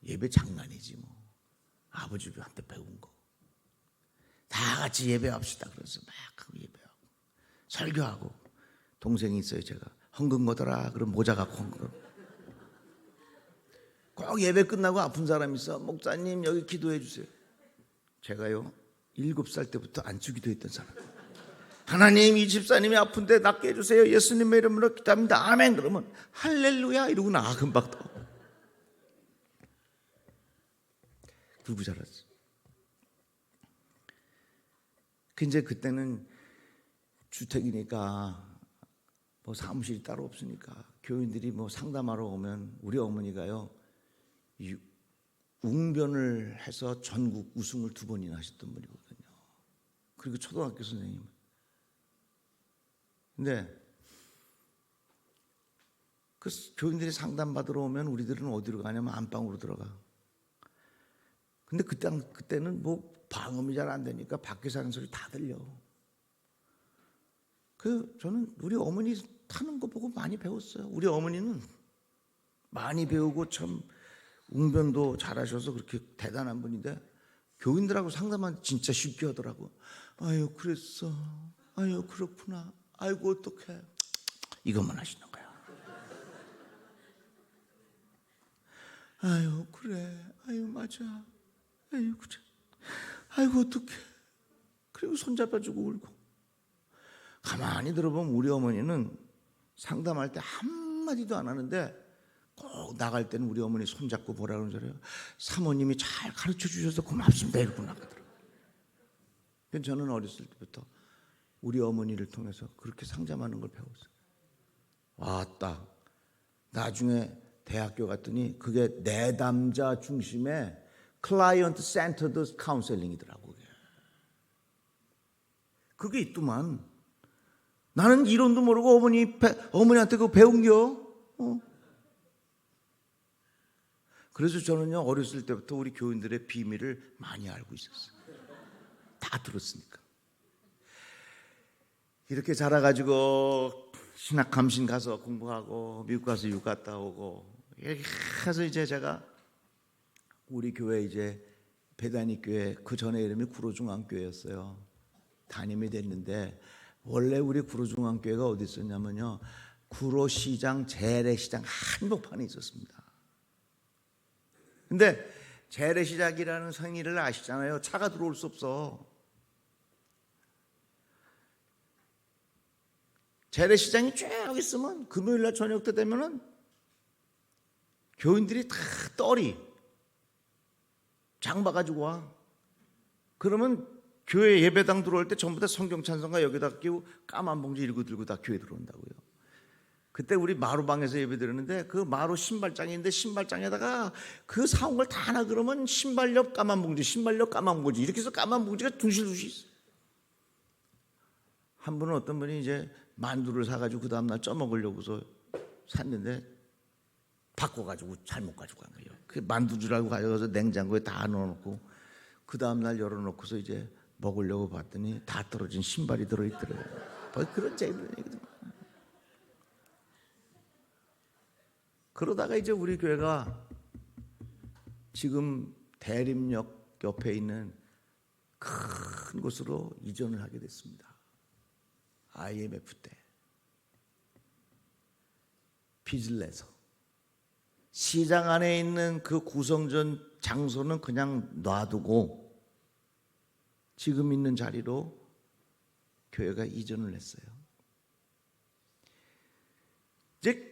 예배 장난이지 뭐. 아버지한테 배운 거. 다 같이 예배합시다. 그래서 막 예배하고 설교하고. 동생이 있어요. 제가 헌금 거더라. 그럼 모자 갖고 헌금. 꼭 예배 끝나고 아픈 사람 있어. 목사님 여기 기도해 주세요. 제가요 7살 때부터 안주 기도했던 사람. 하나님 이 집사님이 아픈데 낫게 해주세요. 예수님의 이름으로 기도합니다. 아멘. 그러면 할렐루야 이러고 나 금방 또 그러고 자랐어. 근데 그때는 주택이니까 뭐 사무실이 따로 없으니까 교인들이 뭐 상담하러 오면 우리 어머니가요 웅변을 해서 전국 우승을 2번이나 하셨던 분이거든요. 그리고 초등학교 선생님. 근데 그 교인들이 상담 받으러 오면 우리들은 어디로 가냐면 안방으로 들어가. 근데 그때는 뭐 방음이 잘 안 되니까 밖에서 하는 소리 다 들려. 저는 우리 어머니 타는 거 보고 많이 배웠어요. 우리 어머니는 많이 배우고 참 웅변도 잘하셔서 그렇게 대단한 분인데 교인들하고 상담은 진짜 쉽게 하더라고. 아유 그랬어. 아유 그렇구나. 아이고 어떡해. 이것만 하시는 거야. 아유 그래. 아유 맞아. 아유 그래. 아이고 어떡해. 그리고 손잡아주고 울고. 가만히 들어보면 우리 어머니는 상담할 때 한마디도 안 하는데 꼭 나갈 때는 우리 어머니 손잡고 뭐라 그러는 줄 알아요? 사모님이 잘 가르쳐 주셔서 고맙습니다 이러고 나가더라고요. 저는 어렸을 때부터 우리 어머니를 통해서 그렇게 상담하는 걸 배웠어요. 왔다. 나중에 대학교 갔더니 그게 내담자 중심의 클라이언트 센터드 카운셀링이더라고요. 그게 있더만. 나는 이론도 모르고 어머니한테 그거 배운겨. 그래서 저는요 어렸을 때부터 우리 교인들의 비밀을 많이 알고 있었어요. 다 들었으니까. 이렇게 자라가지고 신학 감신 가서 공부하고 미국 가서 유학 갔다 오고 이렇게 해서 이제 제가 우리 교회 이제 배다니 교회 그 전에 이름이 구로중앙교회였어요. 담임이 됐는데 원래 우리 구로중앙교회가 어디 있었냐면요 구로시장 재래시장 한복판에 있었습니다. 근데 재래시장이라는 성의를 아시잖아요. 차가 들어올 수 없어. 재래시장이 쭉 있으면 금요일날 저녁 때 되면은 교인들이 다 떨이 장 봐가지고 와. 그러면 교회 예배당 들어올 때 전부 다 성경 찬송가 여기다 끼고 까만 봉지 일고 들고 다 교회 들어온다고요. 그때 우리 마루방에서 예배 드렸는데 그 마루 신발장인데 신발장에다가 그 사온 걸 다 하나 그러면 신발 옆 까만 봉지, 신발 옆 까만 봉지 이렇게 해서 까만 봉지가 둥실둥실 있어요. 한 분은 어떤 분이 이제 만두를 사가지고 그 다음날 쪄먹으려고서 샀는데 바꿔가지고 잘못 가지고 간 거예요. 그 만두 줄 알고 가져가서 냉장고에 다 넣어놓고 그 다음날 열어놓고서 이제 먹으려고 봤더니 다 떨어진 신발이 들어있더래요. 뭐 그런 재밌는 얘기도. 그러다가 이제 우리 교회가 지금 대림역 옆에 있는 큰 곳으로 이전을 하게 됐습니다. IMF 때 빚을 내서 시장 안에 있는 그 구성전 장소는 그냥 놔두고 지금 있는 자리로 교회가 이전을 했어요. 이제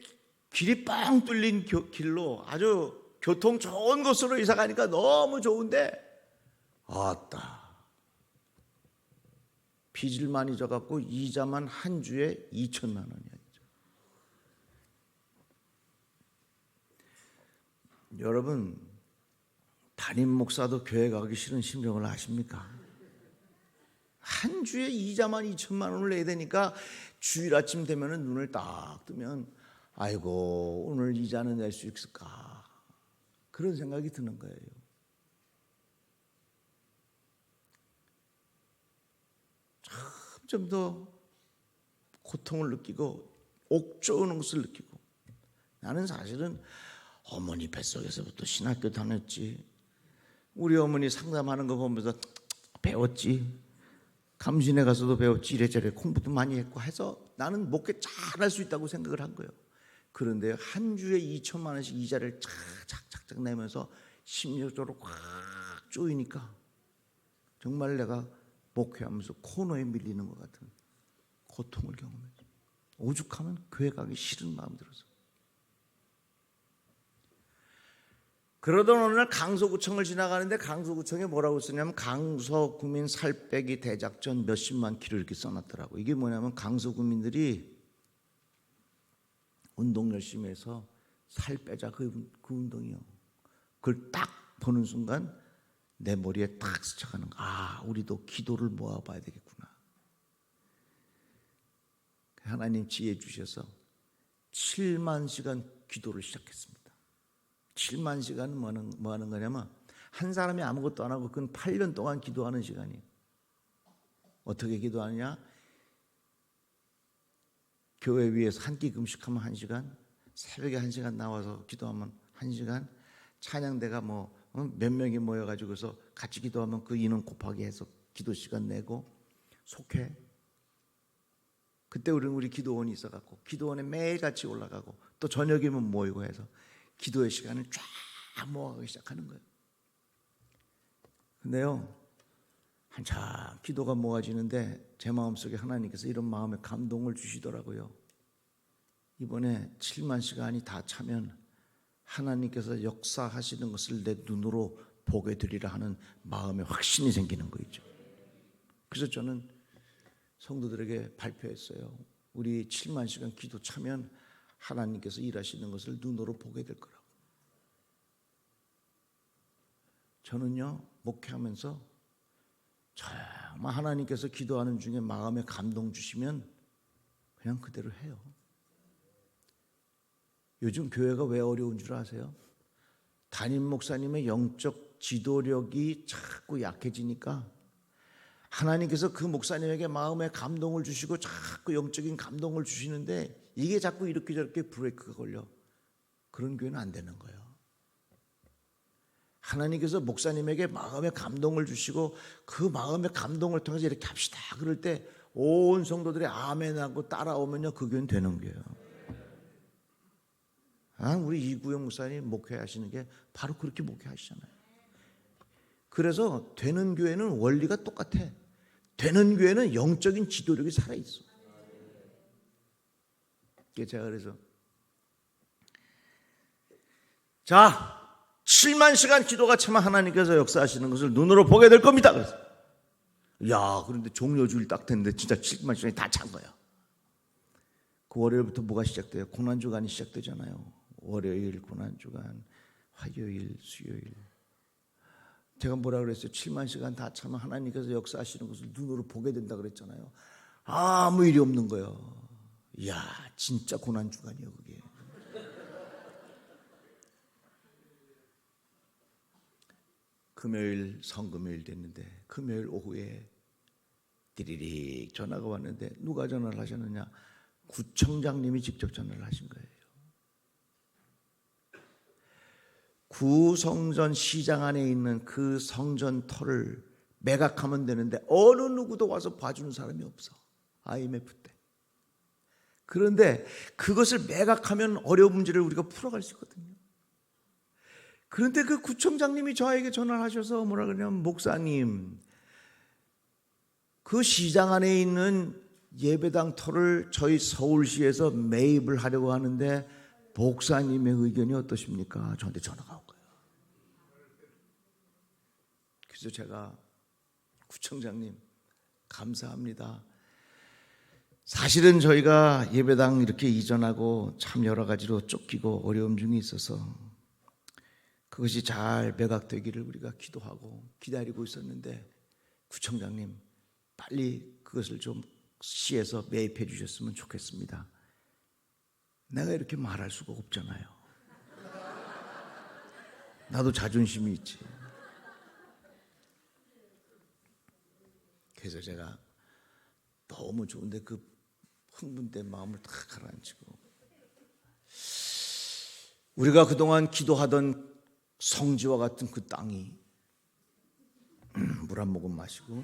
길이 뻥 뚫린 길로 아주 교통 좋은 곳으로 이사 가니까 너무 좋은데 아따 빚을 많이 져갖고 이자만 한 주에 2천만 원이야. 여러분 담임 목사도 교회 가기 싫은 심정을 아십니까? 한 주에 이자만 2천만 원을 내야 되니까 주일 아침 되면은 눈을 딱 뜨면 아이고 오늘 이자는 낼 수 있을까 그런 생각이 드는 거예요. 점점 더 고통을 느끼고 옥조오는 것을 느끼고 나는 사실은 어머니 뱃속에서부터 신학교 다녔지. 우리 어머니 상담하는 거 보면서 배웠지. 감신에 가서도 배웠지. 이래저래 공부도 많이 했고 해서 나는 목회 잘할 수 있다고 생각을 한 거예요. 그런데 한 주에 2천만 원씩 이자를 착착착착 내면서 심리적으로 꽉 조이니까 정말 내가 목회하면서 코너에 밀리는 것 같은 고통을 경험했어요. 오죽하면 교회 가기 싫은 마음이 들어서. 그러던 어느 날 강서구청을 지나가는데 강서구청에 뭐라고 쓰냐면 강서구민 살빼기 대작전 몇십만 킬로 이렇게 써놨더라고. 이게 뭐냐면 강서구민들이 운동 열심히 해서 살 빼자 그 운동이요. 그걸 딱 보는 순간 내 머리에 딱 스쳐가는 거. 아, 우리도 기도를 모아봐야 되겠구나. 하나님 지혜 주셔서 7만 시간 기도를 시작했습니다. 7만 시간은 뭐 하는 거냐면 한 사람이 아무것도 안 하고 그건 8년 동안 기도하는 시간이에요. 어떻게 기도하느냐? 교회 위에서 한 끼 금식하면 1시간, 새벽에 1시간 나와서 기도하면 1시간, 찬양대가 몇 명이 모여가지고서 같이 기도하면 그 인원 곱하기 해서 기도 시간 내고 속해. 그때 우리 기도원이 있어갖고 기도원에 매일 같이 올라가고 또 저녁이면 모이고 해서 기도의 시간을 쫙 모아가기 시작하는 거예요. 근데요, 한참 기도가 모아지는데 제 마음속에 하나님께서 이런 마음의 감동을 주시더라고요. 이번에 7만 시간이 다 차면 하나님께서 역사하시는 것을 내 눈으로 보게 되리라 하는 마음의 확신이 생기는 거죠. 그래서 저는 성도들에게 발표했어요. 우리 7만 시간 기도 차면 하나님께서 일하시는 것을 눈으로 보게 될 거라고. 저는요, 목회하면서 정말 하나님께서 기도하는 중에 마음에 감동 주시면 그냥 그대로 해요. 요즘 교회가 왜 어려운 줄 아세요? 담임 목사님의 영적 지도력이 자꾸 약해지니까 하나님께서 그 목사님에게 마음에 감동을 주시고 자꾸 영적인 감동을 주시는데 이게 자꾸 이렇게 저렇게 브레이크가 걸려. 그런 교회는 안 되는 거예요. 하나님께서 목사님에게 마음의 감동을 주시고 그 마음의 감동을 통해서 이렇게 합시다. 그럴 때 온 성도들이 아멘하고 따라오면요, 그 교회는 되는 거예요. 우리 이구영 목사님 목회하시는 게 바로 그렇게 목회하시잖아요. 그래서 되는 교회는 원리가 똑같아. 되는 교회는 영적인 지도력이 살아있어. 제가 그래서 7만 시간 기도가 차면 하나님께서 역사하시는 것을 눈으로 보게 될 겁니다. 그래서 그런데 종료주일 딱 됐는데 진짜 7만 시간이 다 찬 거야. 그 월요일부터 뭐가 시작돼요? 고난주간이 시작되잖아요. 월요일 고난주간, 화요일, 수요일. 제가 뭐라 그랬어요? 7만 시간 다 차면 하나님께서 역사하시는 것을 눈으로 보게 된다 그랬잖아요. 아무 일이 없는 거예요. 진짜 고난주간이에요, 그게. 금요일 성금요일 됐는데 금요일 오후에 디리릭 전화가 왔는데 누가 전화를 하셨느냐? 구청장님이 직접 전화를 하신 거예요. 구성전 시장 안에 있는 그 성전터를 매각하면 되는데 어느 누구도 와서 봐주는 사람이 없어. IMF 때. 그런데 그것을 매각하면 어려운 문제를 우리가 풀어갈 수 있거든요. 그런데 그 구청장님이 저에게 전화를 하셔서 뭐라 그러냐면 목사님, 그 시장 안에 있는 예배당 터를 저희 서울시에서 매입을 하려고 하는데 목사님의 의견이 어떠십니까? 저한테 전화가 온 거예요. 그래서 제가 구청장님 감사합니다. 사실은 저희가 예배당 이렇게 이전하고 참 여러 가지로 쫓기고 어려움 중에 있어서 그것이 잘 매각되기를 우리가 기도하고 기다리고 있었는데 구청장님 빨리 그것을 좀 시에서 매입해 주셨으면 좋겠습니다. 내가 이렇게 말할 수가 없잖아요. 나도 자존심이 있지. 그래서 제가 너무 좋은데 그 흥분된 마음을 다 가라앉히고 우리가 그동안 기도하던 성지와 같은 그 땅이 물 한 모금 마시고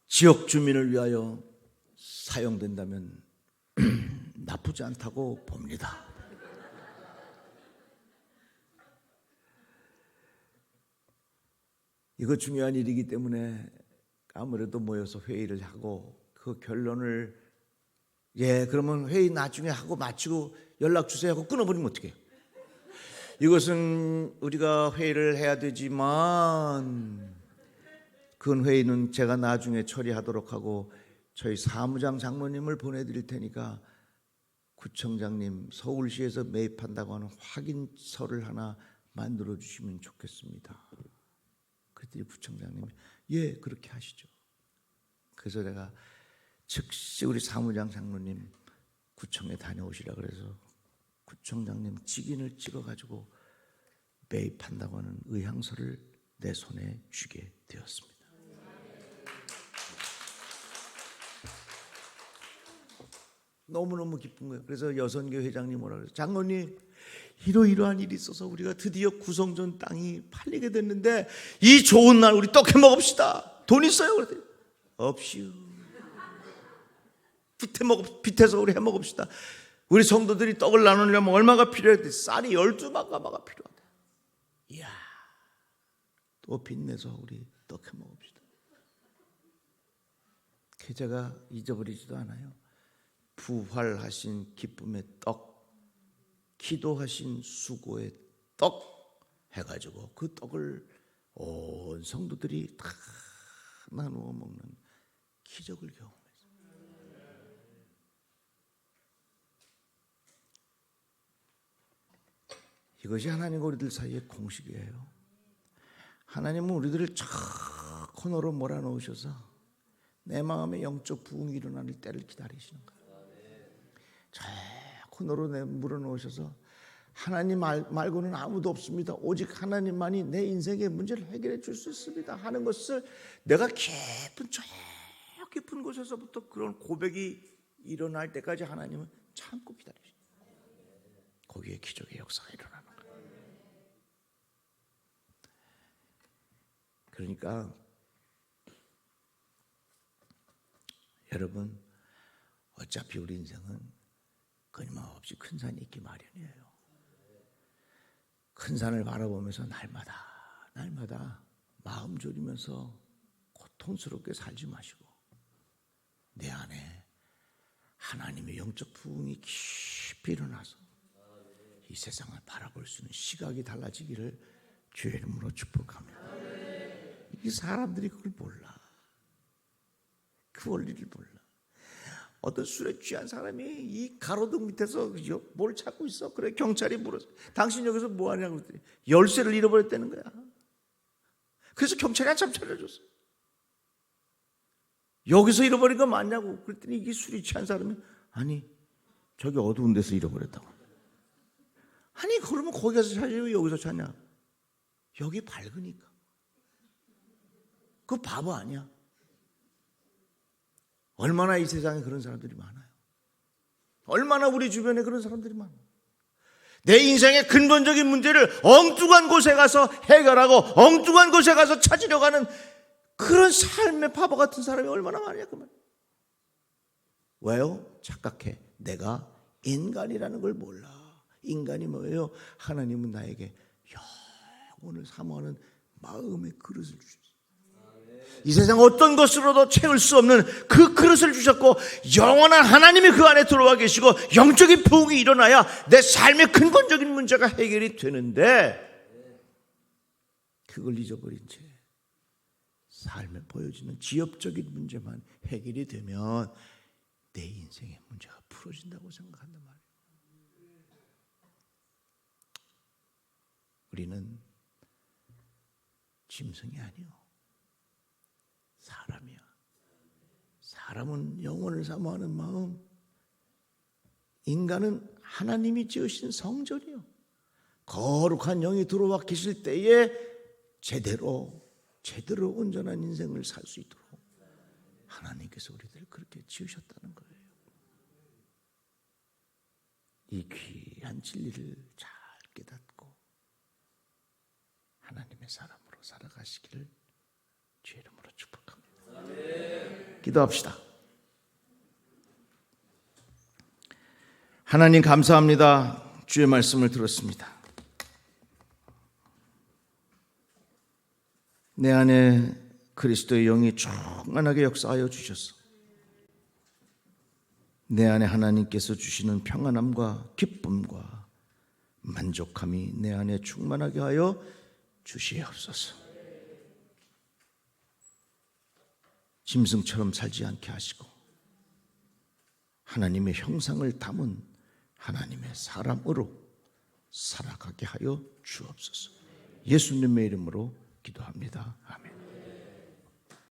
지역 주민을 위하여 사용된다면 나쁘지 않다고 봅니다. 이거 중요한 일이기 때문에 아무래도 모여서 회의를 하고 그 결론을 그러면 회의 나중에 하고 마치고 연락 주세요 하고 끊어버리면 어떡해요? 이것은 우리가 회의를 해야 되지만 그 회의는 제가 나중에 처리하도록 하고 저희 사무장 장모님을 보내드릴 테니까 구청장님 서울시에서 매입한다고 하는 확인서를 하나 만들어 주시면 좋겠습니다. 그랬더니 구청장님이 예 그렇게 하시죠. 그래서 내가 즉시 우리 사무장 장로님 구청에 다녀오시라 그래서 구청장님 직인을 찍어가지고 매입한다고 하는 의향서를 내 손에 쥐게 되었습니다. 너무너무 기쁜 거예요. 그래서 여선교 회장님 뭐라 그래요? 장로님 이러이러한 일이 있어서 우리가 드디어 구성전 땅이 팔리게 됐는데 이 좋은 날 우리 떡 해먹읍시다. 돈 있어요? 그랬더니 없이요. 빚해서 우리 해먹읍시다. 우리 성도들이 떡을 나누려면 얼마가 필요해? 쌀이 12마가마가 필요하다. 이야, 또 빚내서 우리 떡 해먹읍시다. 제가 잊어버리지도 않아요. 부활하신 기쁨의 떡, 기도하신 수고의 떡 해가지고 그 떡을 온 성도들이 다 나누어 먹는 기적을 경험했어요. 이것이 하나님과 우리들 사이의 공식이에요. 하나님은 우리들을 저 코너로 몰아넣으셔서 내 마음에 영적 부흥이 일어나는 때를 기다리시는 거예요. 저 코너로 물어넣으셔서 하나님 말고는 아무도 없습니다. 오직 하나님만이 내 인생의 문제를 해결해 줄 수 있습니다 하는 것을 내가 저 깊은 곳에서부터 그런 고백이 일어날 때까지 하나님은 참고 기다리십니다. 거기에 기적의 역사가 일어나는 거예요. 그러니까 여러분 어차피 우리 인생은 끊임없이 큰 산이 있기 마련이에요. 큰 산을 바라보면서 날마다 마음 졸이면서 고통스럽게 살지 마시고 내 안에 하나님의 영적 부흥이 깊이 일어나서 이 세상을 바라볼 수 있는 시각이 달라지기를 주의 이름으로 축복합니다. 이 사람들이 그걸 몰라. 그 원리를 몰라. 어떤 술에 취한 사람이 이 가로등 밑에서 뭘 찾고 있어? 그래 경찰이 물었어. 당신 여기서 뭐 하냐고 그랬더니 열쇠를 잃어버렸다는 거야. 그래서 경찰이 한참 찾아줬어. 여기서 잃어버린 거 맞냐고 그랬더니 이게 술이 취한 사람이 아니 저기 어두운 데서 잃어버렸다고. 아니 그러면 거기 가서 찾지 왜 여기서 찾냐? 여기 밝으니까. 그 바보 아니야. 얼마나 이 세상에 그런 사람들이 많아요. 얼마나 우리 주변에 그런 사람들이 많아요. 내 인생의 근본적인 문제를 엉뚱한 곳에 가서 해결하고 엉뚱한 곳에 가서 찾으려고 하는 그런 삶의 바보 같은 사람이 얼마나 많냐 그 말. 왜요? 착각해. 내가 인간이라는 걸 몰라. 인간이 뭐예요? 하나님은 나에게 영혼을 사모하는 마음의 그릇을 주셨어요. 이 세상 어떤 것으로도 채울 수 없는 그 그릇을 주셨고 영원한 하나님이 그 안에 들어와 계시고 영적인 부흥이 일어나야 내 삶의 근본적인 문제가 해결이 되는데 그걸 잊어버린 채 삶에 보여지는 지엽적인 문제만 해결이 되면 내 인생의 문제가 풀어진다고 생각한단 말이에요. 우리는 짐승이 아니요 사람이야. 사람은 영혼을 사모하는 마음, 인간은 하나님이 지으신 성전이요 거룩한 영이 들어와 계실 때에 제대로 온전한 인생을 살 수 있도록 하나님께서 우리들을 그렇게 지으셨다는 거예요. 이 귀한 진리를 잘 깨닫고 하나님의 사람으로 살아가시기를 주의 이름으로 축복합니다. 기도합시다. 하나님 감사합니다. 주의 말씀을 들었습니다. 내 안에 그리스도의 영이 충만하게 역사하여 주셔서 내 안에 하나님께서 주시는 평안함과 기쁨과 만족함이 내 안에 충만하게 하여 주시옵소서. 짐승처럼 살지 않게 하시고 하나님의 형상을 담은 하나님의 사람으로 살아가게 하여 주옵소서. 예수님의 이름으로 기도합니다. 아멘.